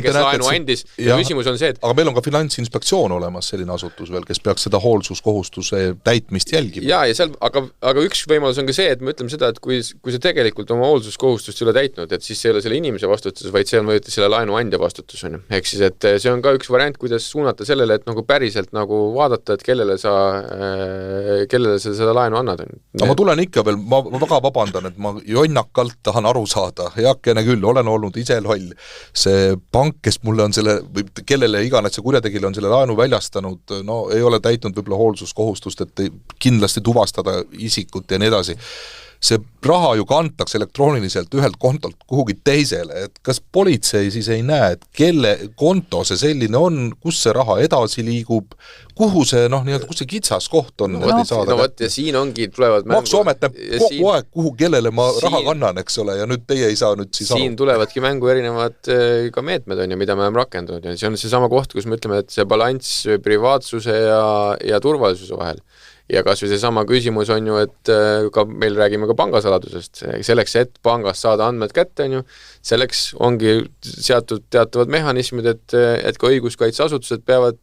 kes laenu andis ja küsimus on see, et aga meil on ka Finantsinspektsioon olemas selline asutus veel, kes peaks seda hoolsuskohustuse täitmist jälgima. Ja seal, aga üks võimalus on ka see, et me ütleme seda, et kui see tegelikult oma hoolsuskohustust ei ole täitnud, et siis see ei ole selle inimese vastutus, vaid see on võeti selle laenu andja vastutus. Ehk siis, et see on ka üks variant, kuidas suunata sellele, et nagu päriselt nagu vaadata, et kellele sa seda laenu annad. No ma tulen ikka veel, ma väga vabandan, et ma jonnakalt tahan aru saada, heakene küll, olen olnud ise loll. See pank, kes mulle on selle, või kellele iganes see kurjategile on selle laenu väljastanud, no ei ole täitnud võib-olla hoolsuskohustust, et kindlasti tuvastada isikut ja nii edasi. See raha ju kantakse elektrooniliselt ühelt kontolt kuhugi teisele, et kas politsei siis ei näe, et kelle konto see selline on, kus see raha edasi liigub, kuhu see, kus see kitsas koht on? Ja siin ongi tulevad Maksuamet näeb kogu aeg, kuhu kellele ma raha kannan, eks ole, ja nüüd teie ei saa nüüd siis aru. Siin tulevadki mängu erinevad ka meetmed on ja mida me oleme rakendanud ja see on see sama koht, kus me ütleme, et see balanss privaatsuse ja turvalisuse vahel. Ja kas või see sama küsimus on ju, et ka meil räägime ka pangasaladusest. Selleks, et pangast saada andmed kätte, on ju, selleks ongi seatud teatavad mehhanismid, et ka õiguskaitseasutused peavad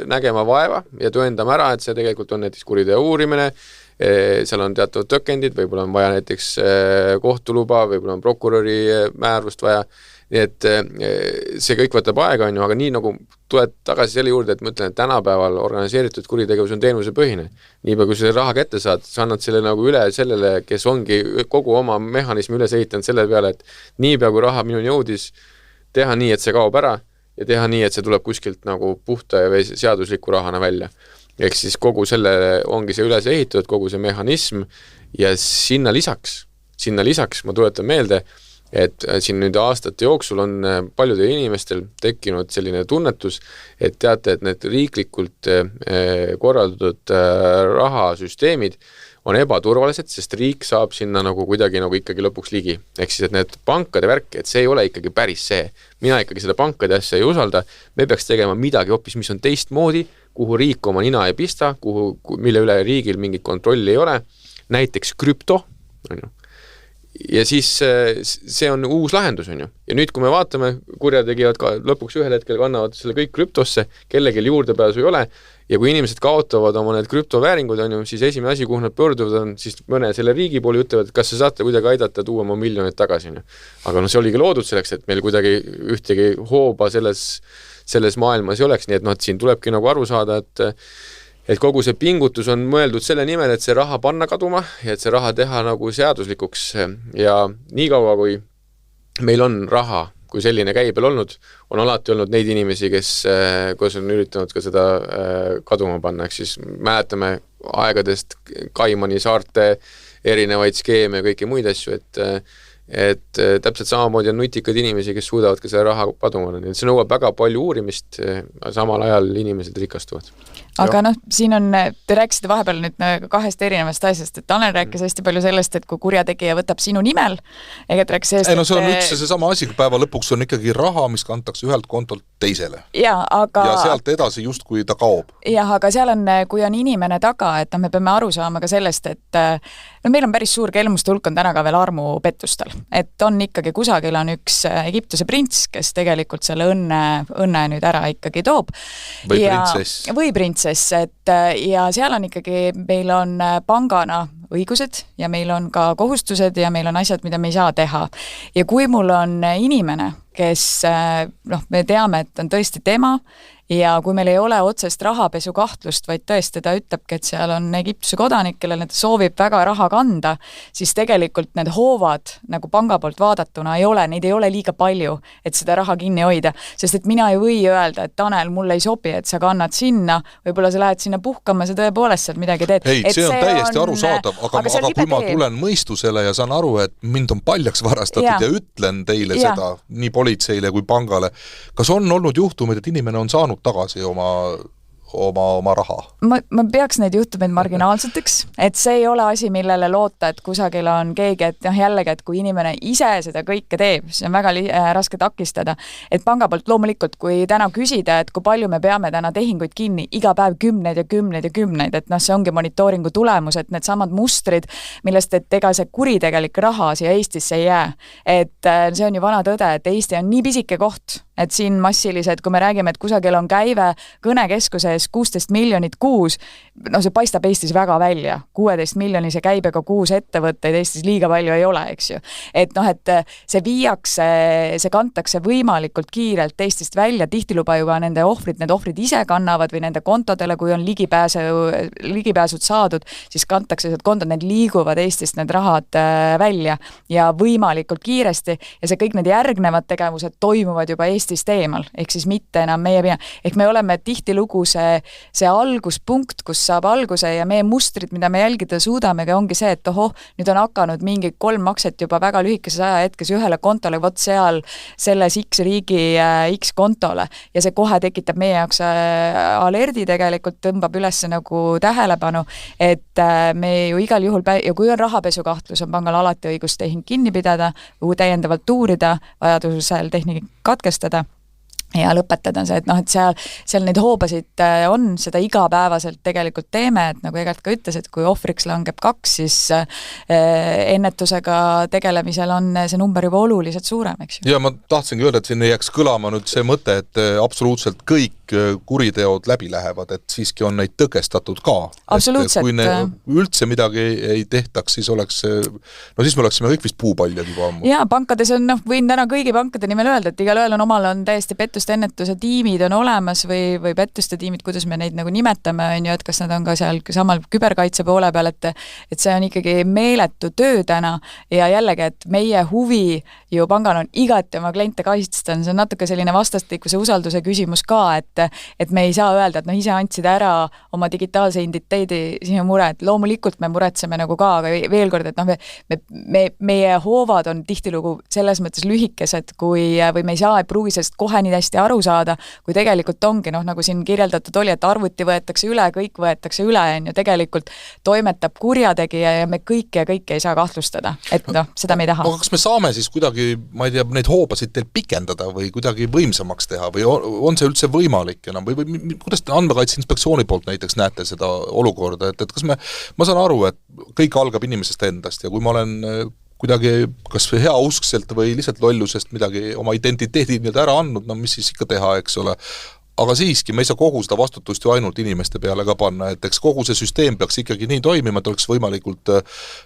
nägema vaeva ja tõendama ära, et see tegelikult on näiteks kuriteo uurimine, seal on teatavad tõkendid, võib-olla on vaja näiteks kohtuluba, võib-olla on prokuröri määrust vaja. Nii et see kõik võtab aega, on ju, aga nii nagu tuled tagasi selle juurde, et ma ütlen, et tänapäeval organiseeritud kuritegevus on teenuse põhine. Niipea kui selle raha kätte saad, sa annad selle nagu üle sellele, kes ongi kogu oma mehhanismi üles ehitanud selle peale, et niipea kui raha minuni jõudis, teha nii, et see kaob ära ja teha nii, et see tuleb kuskilt nagu puhta ja seadusliku rahana välja. Ehk siis kogu selle ongi see üles ehitatud, kogu see mehhanism ja sinna lisaks ma tuletan meelde, et siin nüüd aastate jooksul on paljudel inimestel tekkinud selline tunnetus, et teate, et need riiklikult korraldatud rahasüsteemid on ebaturvalised, sest riik saab sinna nagu kuidagi nagu ikkagi lõpuks ligi. Ehk siis, et need pankade värk, et see ei ole ikkagi päris see. Mina ikkagi seda pankade asja ei usalda, me peaks tegema midagi hoopis, mis on teistmoodi, kuhu riik oma nina ei pista, mille üle riigil mingit kontrolli ei ole, näiteks krüpto, on ju. Ja siis see on uus lahendus, on ju. Ja nüüd, kui me vaatame, kurjategijad ka lõpuks ühel hetkel kannavad selle kõik krüptosse, kellelgi juurdepääsu ei ole, ja kui inimesed kaotavad oma need krüptovääringud, on ju, siis esimene asi, kuhu nad pöörduvad on, siis mõne selle riigi poole ütlevad, et kas sa saate kuidagi aidata tuua oma miljonid tagasi, on ju. Aga no see oligi loodud selleks, et meil kuidagi ühtegi hooba selles maailmas ei oleks, nii et siin tulebki nagu aru saada, et kogu see pingutus on mõeldud selle nimel, et see raha panna kaduma ja et see raha teha nagu seaduslikuks ja nii kaua, kui meil on raha, kui selline käibel olnud, on alati olnud neid inimesi, kes on üritanud ka seda kaduma panna, ehk siis mäletame aegadest Kaimani saarte erinevaid skeeme ja kõiki muid asju, et täpselt samamoodi on nutikad inimesi, kes suudavad ka selle raha paduma. See nõuab väga palju uurimist, samal ajal inimesed rikastuvad. Aga siin on, te rääkisite vahepeal nüüd kahest erinevast asjast, et Tanel rääkis hästi palju sellest, et kui kurjategija võtab sinu nimel, Eget rääkis sellest, see on üks see sama asi, kui päeva lõpuks on ikkagi raha, mis kantakse ühelt kontolt teisele. Ja sealt edasi just, kui ta kaob. Jah, aga seal on, kui on inimene taga, et me peame aru saama ka sellest, et meil on päris suur kelmuste hulk on täna ka veel armupettustel. Et on ikkagi kusagil on üks Egiptuse prints, kes tegelikult selle õnne nüüd ära ikkagi toob. Või printsess, et ja seal on ikkagi, meil on pangana õigused ja meil on ka kohustused ja meil on asjad, mida me ei saa teha. Ja kui mul on inimene, kes, me teame, et on tõesti tema, ja kui meil ei ole otsest rahapesu kahtlust, vaid tõesti ta ütlebki, et seal on Egiptuse kodanik, kellele ta soovib väga raha kanda, siis tegelikult need hoovad nagu panga poolt vaadatuna ei ole, neid ei ole liiga palju, et seda raha kinni hoida. Sest et mina ei või öelda, et Tanel, mulle ei sobi, et sa kannad sinna, võib-olla sa lähed sinna puhkama, sa tõepoolest sealt midagi teed. Ei, see on täiesti arusaadav, aga kui ma tulen mõistusele ja saan aru, et mind on paljaks varastatud ja ütlen teile seda, nii politseile kui pangale, kas on olnud juhtumid, et inimene on saanud tagasi oma oma raha. Ma peaks neid juhtumeid marginaalseteks, et see ei ole asi, millele loota, et kusagil on keegi, et jällegi, et kui inimene ise seda kõike teeb, siis on väga raske takistada. Et panga poolt loomulikult, kui täna küsida, et kui palju me peame täna tehinguid kinni, iga päev kümneid ja kümneid ja kümneid, et see ongi monitooringu tulemus, et need samad mustrid, millest, et ega see kuritegelik raha siia Eestisse ei jää. Et see on ju vana tõde, et Eesti on nii pisike koht, et siin massilised, kui me räägime, et kusagil on käive kõnekeskuses 16 miljonit kuus, see paistab Eestis väga välja. 16 miljonise käibega kuus ettevõtteid Eestis liiga palju ei ole, eks ju. Et et see viiakse, see kantakse võimalikult kiirelt Eestist välja, tihtiluba juba need ohvrid ise kannavad või nende kontodele, kui on ligipääsud saadud, siis kantakse need kontod, need liiguvad Eestist need rahad välja ja võimalikult kiiresti ja see kõik need järgnevad tegevused toimuvad juba Eestist eemal, ehk siis mitte enam meie pea. Ehk me oleme tihtilugu see alguspunkt, kus saab alguse ja meie mustrid, mida me jälgida suudamegi, ongi see, et nüüd on hakanud mingi 3 makset juba väga lühikeses ajahetkes ühele kontole, vot seal selles X riigi X kontole ja see kohe tekitab meie jaoks alerdi tegelikult, tõmbab üles nagu tähelepanu, et me ju igal juhul, ja kui on rahapesukahtlus, on pangal alati õigus tehing kinni pidada, täiendavalt uurida, vajadusel tehnika katkestada ja lõpetada see, et et seal neid hoobasid on, seda igapäevaselt tegelikult teeme, et nagu Egert ka ütles, et kui ohvriks langeb 2, siis ennetusega tegelemisel on see number juba oluliselt suurem, eks ju. Ja ma tahtsingi öelda, et siin ei jääks kõlama nüüd see mõte, et absoluutselt kõik kuriteod läbi lähevad, et siiski on neid tõkestatud ka. Absoluutselt. Kui üldse midagi ei tehtaks, siis siis me oleksime kõik vist puupaljad juba ammu. Ja pankades on, võin täna kõigi pankade nimel öelda, et igal ühel omal on täiesti pettuste ennetuse tiimid on olemas või pettuste tiimid, kuidas me neid nagu nimetame, on ju, et kas nad on ka seal samal küberkaitse poole peal, et see on ikkagi meeletu töö täna ja jällegi, et meie huvi ju pangal on igati oma kliente kaitsta, see on natuke selline vastastikuse usalduse küsimus ka, et me ei saa öelda, et ise andsid ära oma digitaalse identiteedi sinu mure, et loomulikult me muretseme nagu ka, aga veel kord, et meie hoovad on tihtilugu selles mõttes lühikesed, või me ei pruugi sellest kohe nii hästi aru saada, kui tegelikult ongi, nagu siin kirjeldatud oli, et arvuti võetakse üle, kõik võetakse üle, on ju, tegelikult toimetab kurjategija ja me kõike ei saa kahtlustada, et seda me ei taha. Aga kas me saame siis kuidagi, ma ei tea, neid hoobasid teil pikendada või kuidagi võimsamaks teha või on see üldse võimalik enam või kuidas te Andmekaitse Inspektsiooni poolt näiteks näete seda olukorda, et kas ma saan aru, et kõik algab inimesest endast ja kui ma olen kuidagi kas heauskselt või lihtsalt lollusest midagi oma identiteedi ära andnud, mis siis ikka teha, eks ole. Aga siiski, me ei saa kogu seda vastutust ju ainult inimeste peale ka panna, et eks kogu see süsteem peaks ikkagi nii toimima, et oleks võimalikult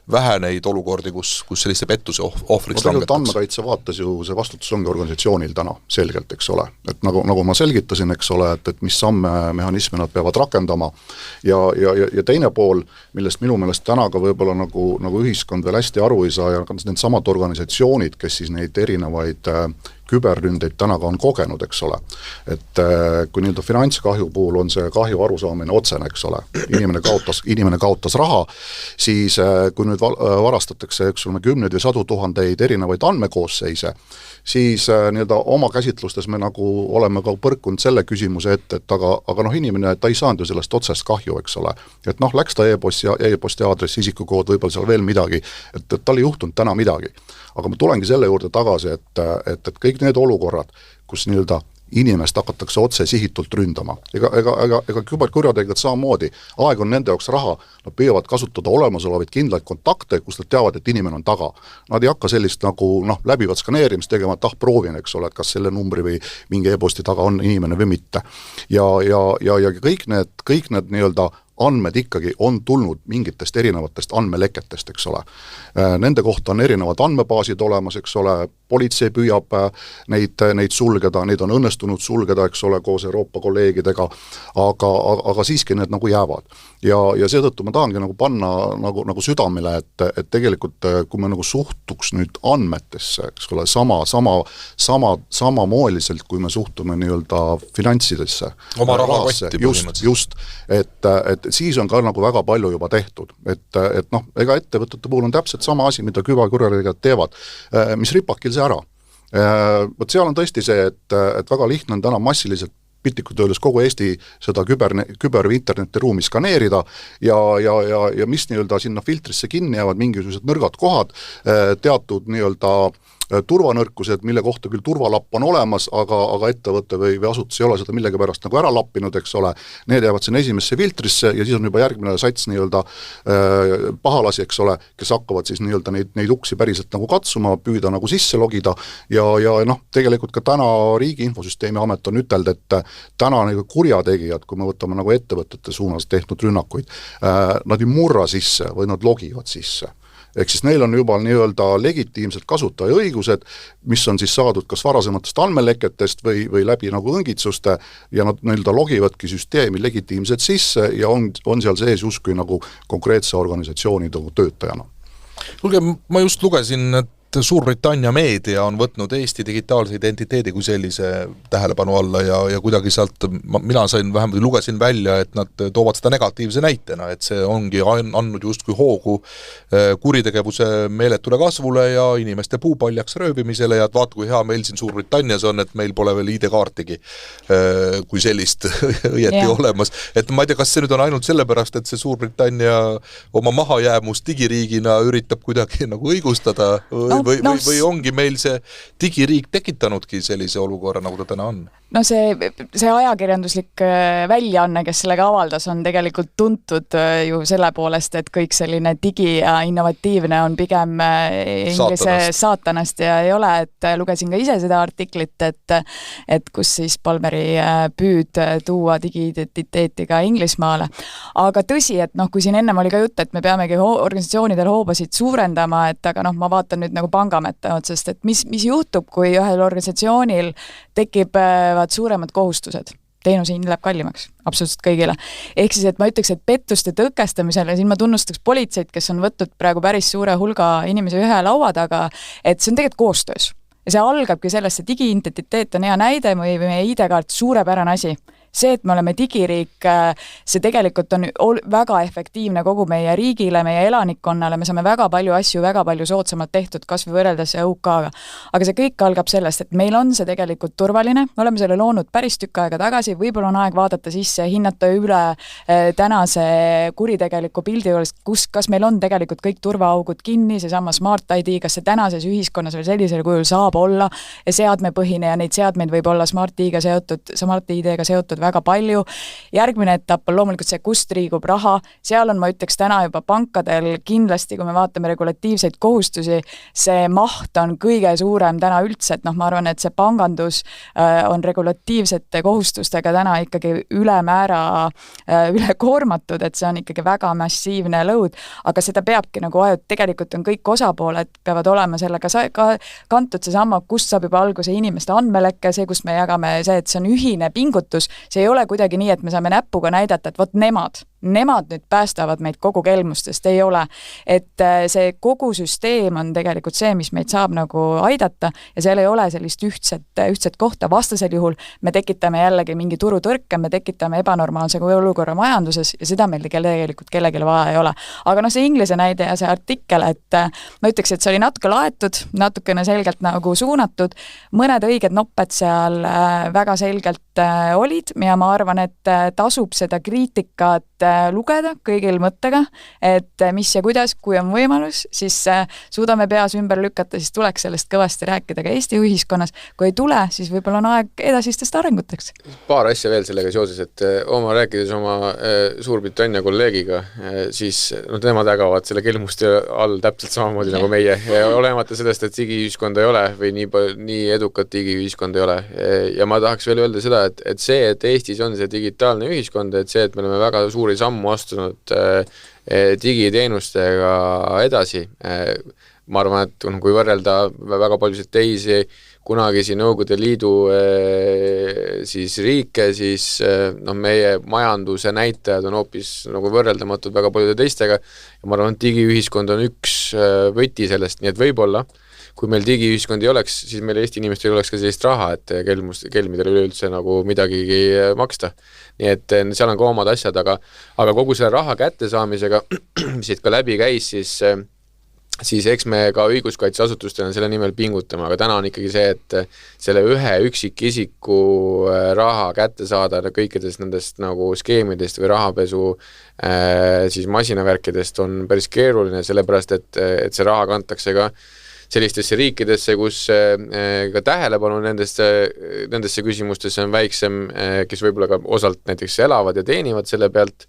vähe neid olukordi, kus sellise pettuse ohvriks langetakse. Andmekaitse vaates ju see vastutus ongi organisatsioonil täna selgelt, eks ole. Et nagu ma selgitasin, eks ole, et mis samme mehhanisme nad peavad rakendama ja teine pool, millest minu meelest täna ka võib-olla nagu ühiskond veel hästi aru ei saa ja need samad organisatsioonid, kes siis neid erinevaid küberründeid täna ka on kogenud, eks ole. Et kui finantskahju puhul on see kahju arusaamine otsene, eks ole. Inimene kaotas raha, siis kui nüüd varastatakse, eks ole, 10 või 100 000 erinevaid andmekoosseise, siis oma käsitlustes me nagu oleme ka põrkunud selle küsimuse ette, et aga inimene, ta ei saanud ju sellest otsest kahju, eks ole. Et läks ta e-posti aadress, isikukood, võib-olla seal veel midagi, et tal ei juhtunud täna midagi. Aga ma tulengi selle juurde tagasi, et kõik need olukorrad, kus inimest hakatakse otse sihitult ründama. Ega küberkurjategijad samamoodi, aeg on nende jaoks raha, nad püüavad kasutada olemasolevaid kindlaid kontakte, kus nad teavad, et inimene on taga. Nad ei hakka sellist läbivat skaneerimist tegema, et proovin, eks ole, et kas selle numbri või mingi e-posti taga on inimene või mitte. Ja kõik need andmed ikkagi on tulnud mingitest erinevatest andmeleketest, eks ole. Nende kohta on erinevad andmebaasid olemas, eks ole, politsei püüab neid sulgeda, neid on õnnestunud sulgeda, eks ole, koos Euroopa kolleegidega, aga siiski need jäävad. Ja seetõttu ma tahangi panna südamile, et tegelikult kui me suhtuks nüüd andmetesse, eks ole, samamooliselt, kui me suhtume finantsidesse. Oma rahakotti põhimõtteliselt. Just, et siis on ka väga palju juba tehtud. Et ega ettevõtete puhul on täpselt sama asi, mida küberkurjategijad teevad, mis ripakil see ära. Võt seal on tõesti see, et väga lihtne on täna massiliselt piltlikult öeldes kogu Eesti seda küber- või internetiruumi skaneerida ja mis nii-öelda sinna filtrisse kinni jäävad mingisugused nõrgad kohad, teatud nii-öelda turvanõrkused, mille kohta küll turvalapp on olemas, aga ettevõte või asutus ei ole seda millegipärast nagu ära lappinud, eks ole, need jäävad sinna esimesse filtrisse ja siis on juba järgmine sats nii-öelda pahalasi, eks ole, kes hakkavad siis nii-öelda neid uksi päriselt nagu katsuma, püüda nagu sisse logida ja tegelikult ka täna Riigi Infosüsteemi Amet on ütelnud, et täna nagu kurjategijad, kui me võtame nagu ettevõtete suunas tehtud rünnakuid, nad ei murra sisse või nad logivad sisse. Ehk siis neil on juba nii-öelda legitiimsed kasutajaõigused, mis on siis saadud kas varasematest andmeleketest või läbi nagu õngitsuste ja nad nii-öelda logivadki süsteemi legitiimselt sisse ja on seal sees justkui nagu konkreetse organisatsiooni töötajana. Kuulge, ma just lugesin, et Suurbritannia meedia on võtnud Eesti digitaalse identiteedi kui sellise tähelepanu alla ja kuidagi sealt, mina sain vähemalt lugesin välja, et nad toovad seda negatiivse näitena, et see ongi andnud justkui hoogu kuritegevuse meeletule kasvule ja inimeste puupaljaks röövimisele ja vaat kui hea meil siin Suurbritannias on, et meil pole veel ID-kaartigi kui sellist õieti olemas. Et ma ei tea, kas see nüüd on ainult sellepärast, et see Suurbritannia oma mahajäämus digiriigina üritab kuidagi nagu õigustada või ongi meil see digiriik tekitanudki sellise olukorra, nagu ta täna on? No see ajakirjanduslik väljaanne, kes sellega avaldas, on tegelikult tuntud ju selle poolest, et kõik selline digi ja innovatiivne on pigem inglise saatanast ja ei ole, et lugesin ka ise seda artiklit, et kus siis Palmeri püüd tuua digiidentiteeti ka Inglismaale. Aga tõsi, et kui siin ennem oli ka jutt, et me peamegi organisatsioonidel hoobasid suurendama, et aga ma vaatan nüüd nagu Pangamete otsast, et mis juhtub, kui ühel organisatsioonil tekivad suuremad kohustused. Teenuse hind läheb kallimaks, absoluutselt kõigile. Ehk siis, et ma ütleks, et pettuste tõkestamisele, siin ma tunnustaks politseid, kes on võtnud praegu päris suure hulga inimesi ühe laua taga, et see on tegelikult koostöös. Ja see algabki sellest, see digiidentiteet on hea näide või meie ID-kaart suurepärane asi. See, et me oleme digiriik, see tegelikult on väga efektiivne kogu meie riigile, meie elanikkonnale, me saame väga palju asju, väga palju soodsamalt tehtud, kas või võrreldes UK-ga. Aga see kõik algab sellest, et meil on see tegelikult turvaline, me oleme selle loonud päris tükk aega tagasi, võib-olla on aeg vaadata sisse, hinnata üle tänase kuritegeliku pildi juures, kas meil on tegelikult kõik turvaaugud kinni, see sama Smart ID, kas see tänases ühiskonnas veel sellisel kujul saab olla seadmepõhine ja neid seadmeid võib olla Smart ID-ga seotud väga palju. Järgmine etapp on loomulikult see, kust liigub raha. Seal on, ma ütleks täna juba pankadel kindlasti, kui me vaatame regulatiivseid kohustusi, see maht on kõige suurem täna üldse, et ma arvan, et see pangandus on regulatiivsete kohustustega täna ikkagi ülemäära ülekoormatud, et see on ikkagi väga massiivne load, aga seda peabki nagu ajud, tegelikult on kõik osapooled peavad olema sellega kantud see samma, kust saab juba alguse inimeste andmelekke, see, kust me jagame see, et see on ühine pingutus. See ei ole kuidagi nii, et me saame näpuga näidata, et vot nemad nüüd päästavad meid kogu kelmustest, ei ole. Et see kogu süsteem on tegelikult see, mis meid saab nagu aidata ja seal ei ole sellist ühtset kohta. Vastasel juhul me tekitame jällegi mingi turutõrke, me tekitame ebanormaalse olukorra majanduses ja seda meil tegelikult kellelegi vaja ei ole. Aga see Inglise näide ja see artikkel, et ma ütleks, et see oli natuke laetud, natukene selgelt nagu suunatud, mõned õiged nopped seal väga selgelt olid ja ma arvan, et tasub seda kriitikat lugeda kõigil mõttega, et mis ja kuidas, kui on võimalus, siis suudame peas ümber lükata, siis tuleks sellest kõvasti rääkida ka Eesti ühiskonnas. Kui ei tule, siis võib-olla on aeg edasistest arenguteks. Paar asja veel sellega seoses, et rääkides oma Suurbritannia kolleegiga, siis nemad ägavad selle kelmuste all täpselt samamoodi nagu meie. Olemata sellest, et digiühiskond ei ole või nii edukat digiühiskond ei ole. Ja ma tahaks veel öelda seda, et see, et Eestis on see digitaalne ühiskond, et see, et me oleme väga suuri sammu astunud digiteenustega edasi. Ma arvan, et kui võrrelda väga paljusid teisi kunagisi Nõukogude Liidu siis riike, siis meie majanduse näitajad on hoopis nagu võrreldamatud väga paljude teistega ja ma arvan, et digiühiskond on üks võti sellest, nii et võib-olla kui meil digiühiskond ei oleks, siis meil Eesti inimestel ei oleks ka sellist raha, et kelmidele üleüldse nagu midagigi maksta. Nii et seal on ka omad asjad, aga kogu selle raha kättesaamisega, mis siit ka läbi käis, siis siis eks me ka õiguskaitseasutustena selle nimel pingutame, aga täna on ikkagi see, et selle ühe üksikisiku raha kätte saada kõikidest nendest nagu skeemidest või rahapesu siis masinavärkidest on päris keeruline, sellepärast et see raha kantakse ka sellistesse riikidesse, kus ka tähelepanu nendesse küsimustesse on väiksem, kes võib-olla ka osalt näiteks elavad ja teenivad selle pealt,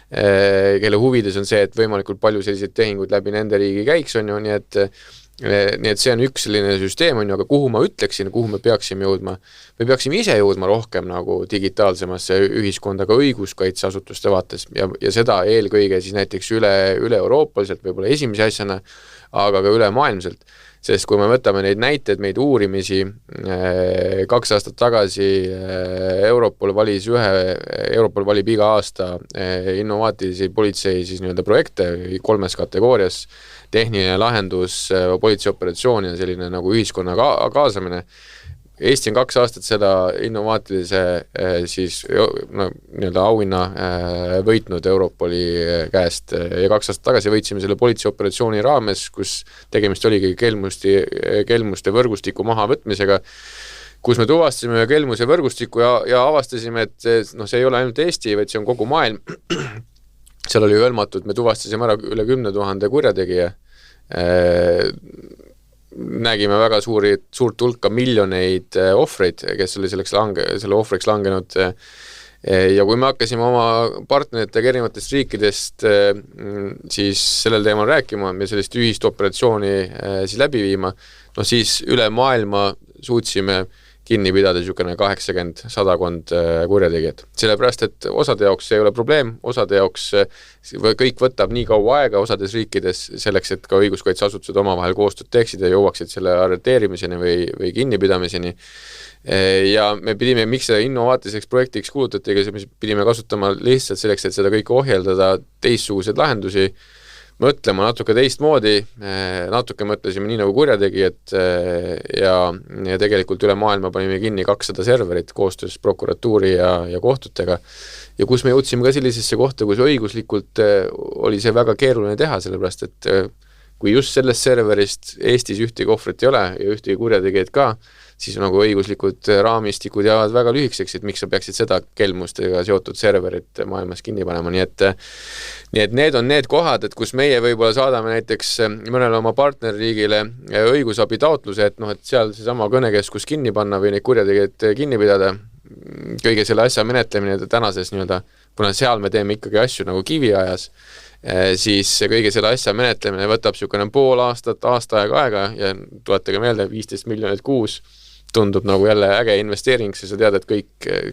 kelle huvides on see, et võimalikult palju selliseid tehinguid läbi nende riigi käiks on ju, nii et see on üks selline süsteem on ju, aga kuhu ma ütleksin, kuhu me peaksime jõudma? Me peaksime ise jõudma rohkem nagu digitaalsemasse ühiskonda ka õiguskaitseasutuste vaates ja seda eelkõige siis näiteks üle euroopaliselt, võib-olla esimese asjana, aga ka üle maailmselt. Sest kui me võtame neid näiteid, meid uurimisi, 2 aastat tagasi Europol valib iga aasta innovaatilisi politsei siis nii-öelda projekte 3 kategoorias, tehniline lahendus, politseioperatsioon ja selline nagu ühiskonna kaasamine. Eesti on 2 aastat seda innovaatilise siis nii-öelda auhinna võitnud Europoli käest ja 2 aastat tagasi võitsime selle politseioperatsiooni raames, kus tegemist oligi kelmuste võrgustiku mahavõtmisega, kus me tuvastasime kelmuse võrgustiku ja avastasime, et see ei ole ainult Eesti, vaid see on kogu maailm. Seal oli hõlmatud, me tuvastasime ära üle 10 000 kurjategija, nägime väga suurt hulka miljoneid ohvreid, kes oli selle ohvriks langenud ja kui me hakkasime oma partneritega erinevatest riikidest siis sellel teemal rääkima ja sellist ühist operatsiooni siis läbi viima, siis üle maailma suutsime kinni pidada niisugune 80-100 kurjategijad. Sellepärast, et osade jaoks see ei ole probleem, osade jaoks kõik võtab nii kaua aega osades riikides selleks, et ka õiguskaitseasutused omavahel koostööd teeksid ja jõuaksid selle arreteerimiseni või kinnipidamiseni. Ja me pidime, miks see innovaatiliseks projektiks kuulutati, me pidime kasutama lihtsalt selleks, et seda kõike ohjeldada teistsuguseid lahendusi, mõtlema natuke teistmoodi, natuke mõtlesime nii nagu kurjategijad ja tegelikult üle maailma panime kinni 200 serverit koostöös prokuratuuri ja kohtutega. Ja kus me jõudsime ka sellisesse kohta, kus õiguslikult oli see väga keeruline teha, sellepärast et kui just sellest serverist Eestis ühtegi ohvrit ei ole ja ühtegi kurjategijad ka, siis nagu õiguslikud raamistikud jäävad väga lühikeseks, et miks sa peaksid seda kelmustega seotud serverit maailmas kinni panema. Nii et need on need kohad, et kus meie võib-olla saadame näiteks mõnele oma partnerriigile õigusabi taotluse, et seal seesama kõnekeskus kinni panna või neid kurjategijaid kinni pidada, kõige selle asja menetlemine tänases nii-öelda, kuna seal me teeme ikkagi asju nagu kiviajas, siis kõige selle asja menetlemine võtab niisugune pool aastat, aasta aega ja tuletage meelde 15 miljonit kuus, tundub nagu jälle äge investeering, sest sa tead, et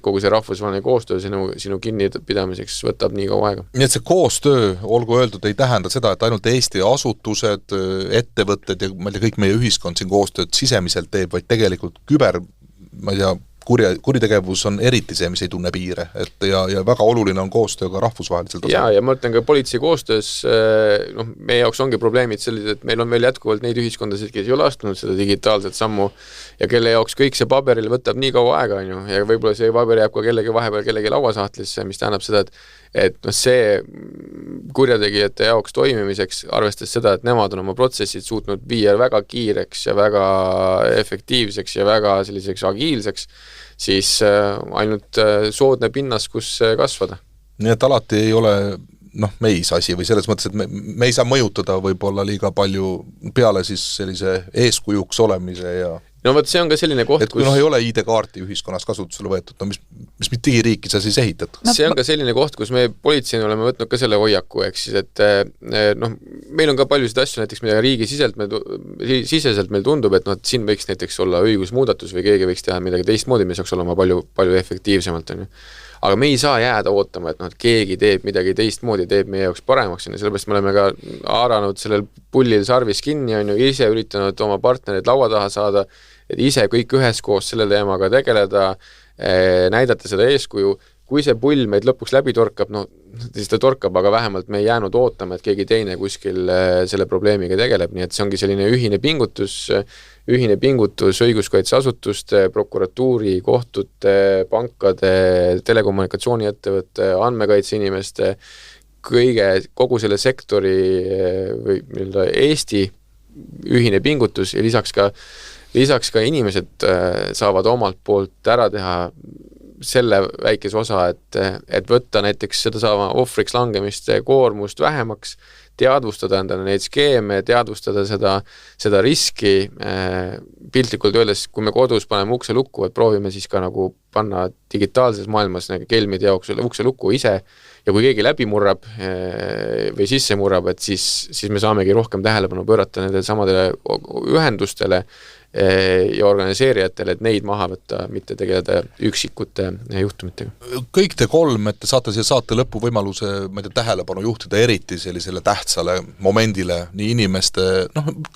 kogu see rahvusvaheline koostöö sinu kinnipidamiseks võtab nii kaua aega. Nii et see koostöö, olgu öeldud, ei tähenda seda, et ainult Eesti asutused, ettevõtted ja kõik meie ühiskond siin koostööd sisemiselt teeb, vaid tegelikult kuritegevus on eriti see, mis ei tunne piire, ja väga oluline on koostöö ka rahvusvahelisel tasandil. Ja ma ütlen ka politsei koostöös, meie jaoks ongi probleemid sellised, et meil on veel jätkuvalt neid ühiskondasid, kes ei ole astunud seda digitaalset sammu ja kelle jaoks kõik see paberil võtab nii kaua aega, ja võib-olla see paber jääb ka kellegi lauasahtlisse, mis tähendab seda, et see kurjategijate jaoks toimimiseks, arvestades seda, et nemad on oma protsessid suutnud viia väga kiireks ja väga efektiivseks ja väga selliseks agiilseks, siis ainult soodne pinnas, kus kasvada. Nii et alati ei ole meis asi või selles mõttes, et me ei saa mõjutada võib-olla liiga palju peale siis sellise eeskujuks olemise ja no võt, see on ka selline koht, et kui ei ole ID-kaarti ühiskonnas kasutusele võetud, mis digiriiki sa siis ehitad? See on ka selline koht, kus me politseina oleme võtnud ka selle hoiaku, ehk siis, et meil on ka paljusid asju, näiteks mida siseselt meil tundub, et siin võiks näiteks olla õigusmuudatus või keegi võiks teha midagi teistmoodi, me saaks olema palju efektiivsemalt. Aga me ei saa jääda ootama, et keegi teeb midagi teistmoodi, teeb meie jaoks paremaks, sellepärast me oleme ka haaranud sellel pullil sarvis kinni, ise üritanud oma partnerid laua taha saada, et ise kõik üheskoos selle teemaga tegeleda, näidata seda eeskuju, kui see pull meid lõpuks läbi torkab, siis ta torkab, aga vähemalt me ei jäänud ootama, et keegi teine kuskil selle probleemiga tegeleb, nii et see ongi selline ühine pingutus õiguskaitseasutuste, prokuratuuri, kohtute, pankade, telekommunikatsiooniettevõtte, andmekaitse inimeste, kogu selle sektori või Eesti ühine pingutus ja lisaks ka inimesed saavad omalt poolt ära teha selle väikese osa, et võtta näiteks seda saama ohvriks langemist koormust vähemaks, teadvustada endale neid skeeme, teadvustada seda riski, piltlikult öeldes, kui me kodus paneme ukse lukku, et proovime siis ka nagu panna digitaalses maailmas kelmide jaoks ukse lukku ise ja kui keegi läbi murrab või sisse murrab, et siis me saamegi rohkem tähelepanu pöörata nendele samadele ühendustele ja organiseerijatele, et neid maha võtta, mitte tegeleda üksikute juhtumitega. Kõik te kolm, et te saate siia saate lõppu võimaluse tähelepanu juhtida eriti sellisele tähtsale momendile nii inimeste,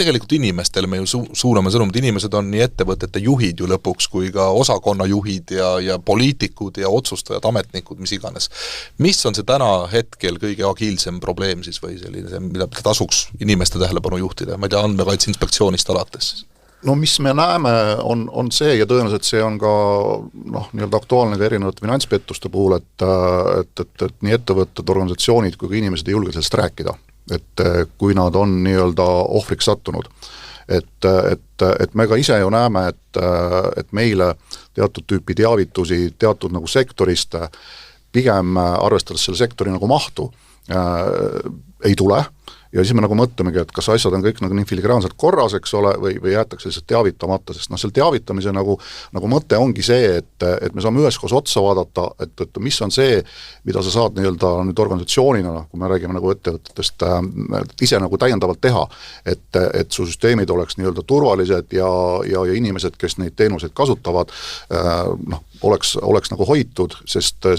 tegelikult inimestele me ju suurema sõnum, et inimesed on nii ettevõtete juhid ju lõpuks kui ka osakonna juhid ja poliitikud ja otsustajad, ametnikud, mis iganes. Mis on see täna hetkel kõige agiilsem probleem siis või selline, mida tasuks inimeste tähelepanu juhtida, ma ei tea, andmekaitse inspektsioonist alates? No mis me näeme, on see ja tõenäoliselt see on ka nii-öelda aktuaalne ka erinevate finantspettuste puhul, et nii ettevõtted, organisatsioonid kui ka inimesed ei julge sellest rääkida, et kui nad on nii-öelda ohvriks sattunud. Et me ka ise ju näeme, et meile teatud tüüpi teavitusi teatud nagu sektorist pigem arvestades selle sektori nagu mahtu ei tule. Ja siis me nagu mõtlemegi, et kas asjad on kõik nagu nii filigraanselt korras, eks ole, või jäetakse lihtsalt teavitamata, sest selle teavitamise nagu mõte ongi see, et me saame üheskoos otsa vaadata, et mis on see, mida sa saad nii-öelda nüüd organisatsioonina, kui me räägime nagu ettevõtetest, ise nagu täiendavalt teha, et su süsteemid oleks nii-öelda turvalised ja inimesed, kes neid teenuseid kasutavad, oleks nagu hoitud, sest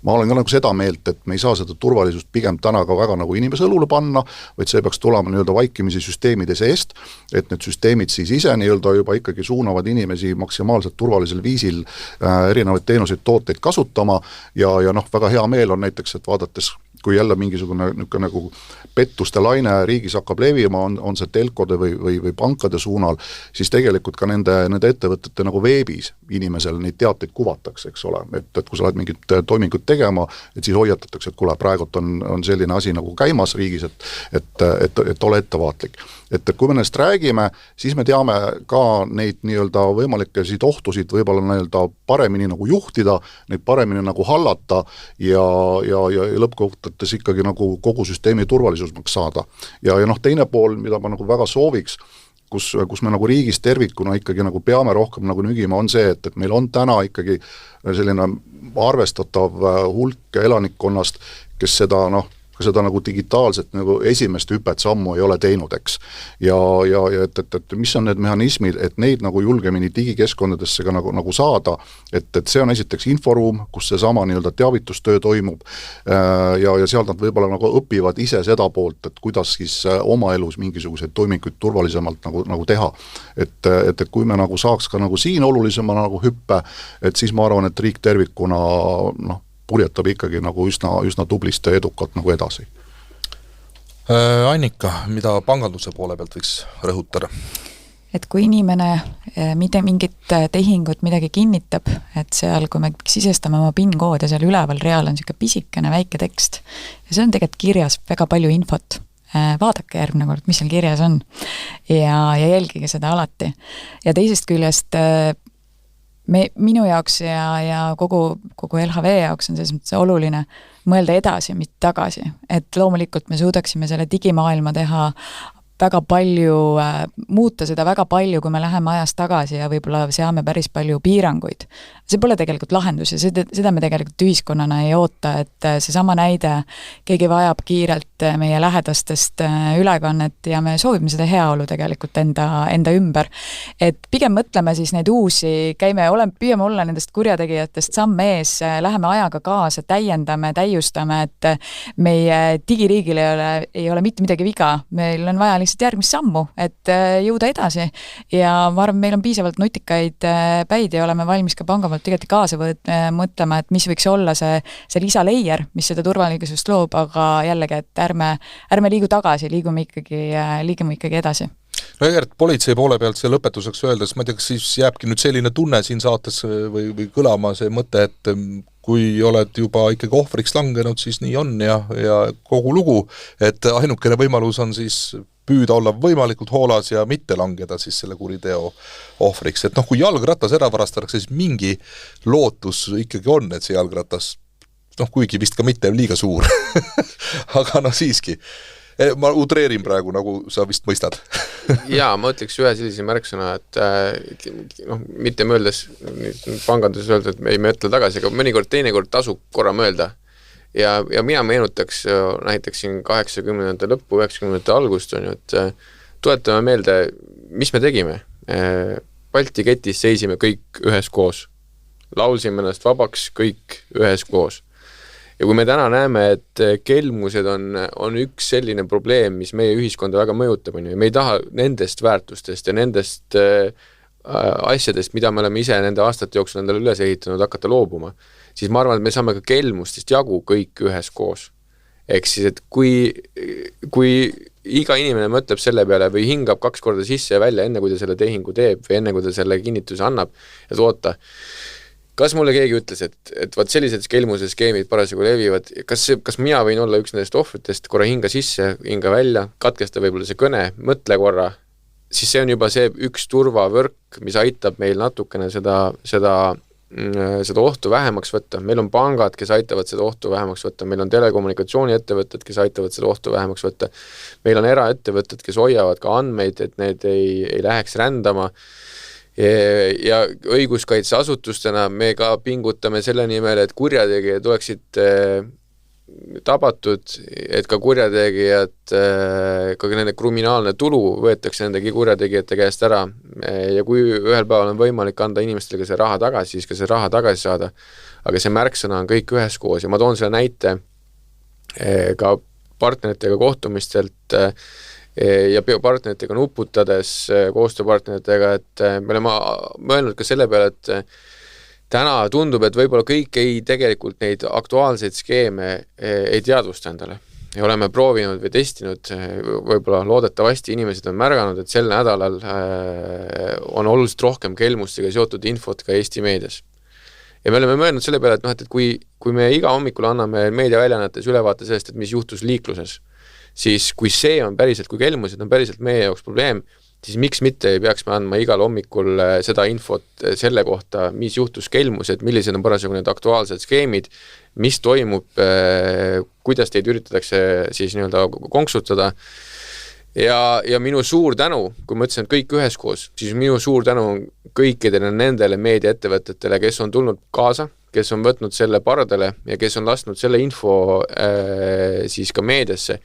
ma olen ka nagu seda meelt, et me ei saa seda turvalisust pigem täna ka väga nagu inimese õlule panna, vaid see peaks tulema nii-öelda vaikimisi süsteemide seest, et need süsteemid siis ise nii-öelda juba ikkagi suunavad inimesi maksimaalselt turvalisel viisil erinevaid teenuseid, tooteid kasutama ja väga hea meel on näiteks, et vaadates kui jälle mingisugune nagu pettuste laine riigis hakkab levima, on see telkode või pankade suunal, siis tegelikult ka nende ettevõtete nagu veebis inimesele neid teateid kuvatakse, eks ole, et kui sa lähed mingit toimingut tegema, et siis hoiatatakse, et kuule, praegult on selline asi nagu käimas riigis, et ole ettevaatlik. Et kui me nendest räägime, siis me teame ka neid nii-öelda võimalikke ohtusid võib-olla nii-öelda paremini nagu juhtida, neid paremini nagu hallata ja lõppkohtades ikkagi nagu kogu süsteemi turvalisusmaks saada. Ja teine pool, mida ma nagu väga sooviks, kus me nagu riigis tervikuna ikkagi nagu peame rohkem nagu nügima, on see, et meil on täna ikkagi selline arvestatav hulk elanikkonnast, kes seda nagu digitaalselt nagu esimest hüpet sammu ei ole teinud, eks. Ja et mis on need mehhanismid, et neid nagu julgemini digikeskkondadesse ka nagu saada, et see on esiteks inforuum, kus see sama nii-öelda teavitustöö toimub ja sealt nad võib-olla nagu õpivad ise seda poolt, et kuidas siis oma elus mingisuguseid toiminguid turvalisemalt nagu teha. Et kui me nagu saaks ka nagu siin olulisema nagu hüppe, et siis ma arvan, et riik tervikuna purjetab ikkagi nagu üsna tublist ja edukalt nagu edasi. Annika, mida panganduse poole pealt võiks rõhutada? Et kui inimene mingit tehingut midagi kinnitab, et seal, kui me sisestame oma PIN-kood ja seal üleval real on selline pisikene väike tekst ja see on tegelikult kirjas väga palju infot. Vaadake järgmine kord, mis seal kirjas on ja jälgige seda alati. Ja teisest küljest minu jaoks ja kogu LHV jaoks on selles mõttes oluline mõelda edasi, mitte tagasi. Et loomulikult me suudaksime selle digimaailma teha väga palju, muuta seda väga palju, kui me läheme ajas tagasi ja võib-olla seame päris palju piiranguid. See pole tegelikult lahendus ja seda me tegelikult ühiskonnana ei oota, et see sama näide, keegi vajab kiirelt meie lähedastest ülekannet ja me soovime seda heaolu tegelikult enda ümber. Et pigem mõtleme siis neid uusi, püüame olla nendest kurjategijatest samme ees, läheme ajaga kaasa, täiendame, täiustame, et meie digiriigil ei ole mitte midagi viga, meil on vaja lihtsalt järgmist sammu, et jõuda edasi ja ma arvan, meil on piisavalt nutikaid päid ja oleme valmis ka panga poolt tegelikult kaasa mõtlema, et mis võiks olla see lisaleier, mis seda turvalisust loob, aga jällegi, et ärme liigu tagasi, liigume ikkagi edasi. No Egert, politsei poole pealt see lõpetuseks öeldes, ma ei tea, kas siis jääbki nüüd selline tunne siin saates või kõlama see mõte, et kui oled juba ikkagi ohvriks langenud, siis nii on ja kogu lugu, et ainukene võimalus on siis püüda olla võimalikult hoolas ja mitte langeda siis selle kuriteo ohvriks, et kui jalgratas ära varastatakse, siis mingi lootus ikkagi on, et see jalgratas kuigi vist ka mitte liiga suur aga siiski ma utreerin praegu, nagu sa vist mõistad jaa, ma ütleks ühe sellise märksõna, et mitte mõeldes panganduses öelda, et me ei mõtle tagasi, aga teinekord tasub korra mõelda ja mina meenutaks näiteks siin 80. lõppu, 90. algust on ju, et tuletame meelde, mis me tegime. Balti ketis seisime kõik üheskoos, laulsime ennast vabaks kõik üheskoos. Ja kui me täna näeme, et kelmused on üks selline probleem, mis meie ühiskonda väga mõjutab, on ju, me ei taha nendest väärtustest ja nendest asjadest, mida me oleme ise nende aastate jooksul endale üles ehitanud, hakata loobuma, siis ma arvan, et me saame ka kelmustest jagu kõik üheskoos. Ehk siis, et kui iga inimene mõtleb selle peale või hingab 2 korda sisse ja välja, enne kui ta selle tehingu teeb või enne kui ta selle kinnituse annab, et oota, kas mulle keegi ütles, et vaat sellised kelmuse skeemid parasjagu levivad, kas mina võin olla üks nendest ohvritest, korra hinga sisse, hinga välja, katkesta võib-olla see kõne, mõtle korra, siis see on juba see üks turvavõrk, mis aitab meil natukene seda ohtu vähemaks võtta. Meil on pangad, kes aitavad seda ohtu vähemaks võtta, meil on telekommunikatsiooniettevõtted, kes aitavad seda ohtu vähemaks võtta, meil on eraettevõtted, kes hoiavad ka andmeid, et need ei läheks rändama. Ja õiguskaitseasutustena me ka pingutame selle nimel, et kurjategijad oleksid tabatud, et ka kurjategijad, ka nende kriminaalne tulu võetakse nende kurjategijate käest ära ja kui ühel päeval on võimalik anda inimestele ka see raha tagasi, siis ka see raha tagasi saada. Aga see märksõna on kõik üheskoos ja ma toon selle näite ka partneritega kohtumistelt ja partneritega nuputades, koostööpartneritega, et me oleme mõelnud ka selle peale, et täna tundub, et võib-olla kõik ei tegelikult neid aktuaalseid skeeme ei teadvusta endale. Ja oleme proovinud või testinud, võib-olla loodetavasti inimesed on märganud, et sel nädalal on oluliselt rohkem kelmustega seotud infot ka Eesti meedias. Ja me oleme mõelnud selle peale, et kui me iga hommikul anname meediaväljaannetes ülevaate sellest, et mis juhtus liikluses, siis kui see on päriselt, kui kelmused on päriselt meie jaoks probleem, siis miks mitte ei peaks me andma igal hommikul seda infot selle kohta, mis juhtus kelmused, millised on parasjagu need aktuaalsed skeemid, mis toimub, kuidas teid üritatakse siis nii-öelda konksutada. Ja minu suur tänu, kui ma ütlesin, et kõik üheskoos, siis minu suur tänu kõikidele nendele meediaettevõtetele, kes on tulnud kaasa, kes on võtnud selle pardale ja kes on lasknud selle info siis ka meediasse,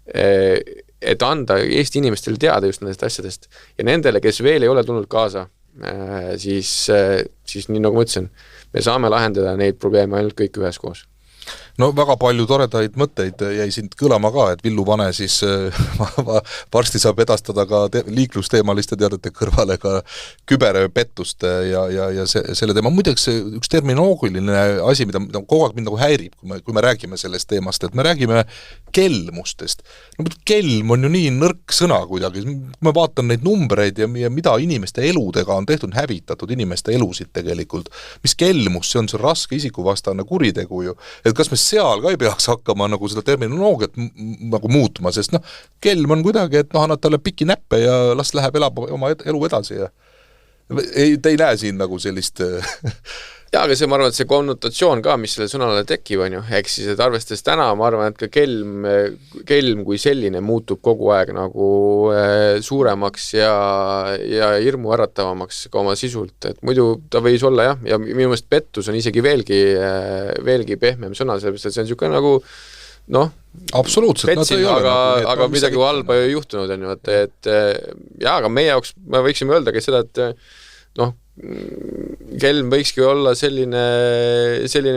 et anda Eesti inimestele teada just nendest asjadest. Ja nendele, kes veel ei ole tulnud kaasa, siis nii nagu ma ütlesin, me saame lahendada neid probleeme ainult kõik üheskoos. No väga palju toredaid mõtteid jäi sind kõlama ka, et Villu Vane siis varsti saab edastada ka liiklusteemaliste teadete kõrvale ka küberpettust ja selle teema. Muideks üks terminoloogiline asi, mida kogu aeg mind nagu häirib, kui me räägime sellest teemast, et me räägime kelmustest. Kelm on ju nii nõrk sõna kuidagi, kui me vaatan neid numbreid ja mida inimeste eludega on tehtud, hävitatud inimeste elusid tegelikult. Mis kelmus, see on see raske isikuvastane kuritegu ju, et kas me seal ka ei peaks hakkama nagu seda terminoloogiat nagu muutma, sest kelm on kuidagi, et annad talle piki näppe ja las läheb elab oma elu edasi ja te ei näe siin nagu sellist Jaa, aga see, ma arvan, et see konnotatsioon ka, mis selle sõnale tekib, on ju, eks siis, et arvestades täna, ma arvan, et ka kelm kui selline muutub kogu aeg nagu suuremaks ja hirmu äratavamaks ka oma sisult, et muidu ta võis olla ja minu meelest pettus on isegi veelgi pehmem sõna, sellepärast, et see on niisugune nagu absoluutselt, petsin, aga midagi halba ei juhtunud, on ju, et aga meie jaoks me võiksime öelda ka seda, et kelm võikski olla selline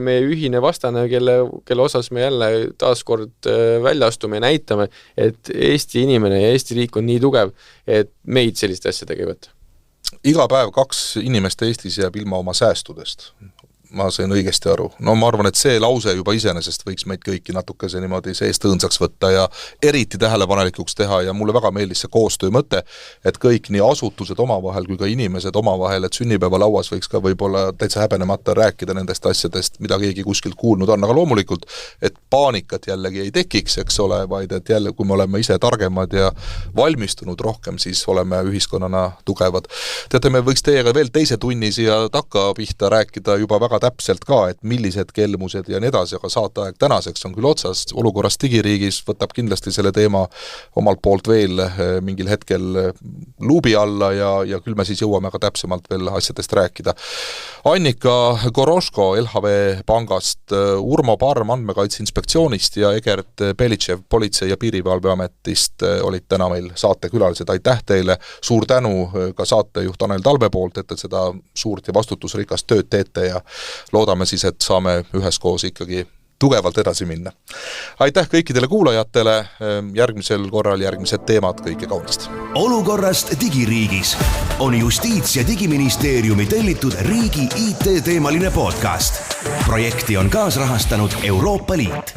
meie ühine vastane, kelle osas me jälle taaskord välja astume ja näitame, et Eesti inimene ja Eesti riik on nii tugev, et meid sellist asja tegevad. Iga päev 2 inimest Eestis jääb ilma oma säästudest. ma sain õigesti aru. No ma arvan, et see lause juba iseenesest võiks meid kõiki natukese niimoodi seest õõnsaks võtta ja eriti tähelepanelikuks teha ja mulle väga meeldis see koostöö mõte, et kõik nii asutused omavahel kui ka inimesed omavahel, et sünnipäevalauas võiks ka võib-olla täitsa häbenemata rääkida nendest asjadest, mida keegi kuskilt kuulnud on, aga loomulikult, et paanikat jällegi ei tekiks, eks ole, vaid et jälle, kui me oleme ise targemad ja valmistunud rohkem, siis oleme ühiskonnana tugevad. Teate, me võiks teiega veel teise tunni siia takka pihta rääkida juba väga täpselt ka, et millised kelmused ja nii edasi, aga saateaeg tänaseks on küll otsas, olukorras digiriigis võtab kindlasti selle teema omalt poolt veel mingil hetkel luubi alla ja küll me siis jõuame ka täpsemalt veel asjadest rääkida. Annika Goroško LHV pangast, Urmo Parm Andmekaitse Inspektsioonist ja Egert Belitšev Politsei- ja Piirivalveametist olid täna meil saatekülalised. Aitäh teile, suur tänu ka saatejuht Tanel Talve poolt, et seda suurt ja vastutusrikast tööd teete ja loodame siis, et saame üheskoos ikkagi tugevalt edasi minna. Aitäh kõikidele kuulajatele, järgmisel korral järgmised teemad, kõike kaunist. Olukorrast digiriigis on Justiits- ja Digiministeeriumi tellitud riigi IT-teemaline podcast. Projekti on kaasrahastanud Euroopa Liit.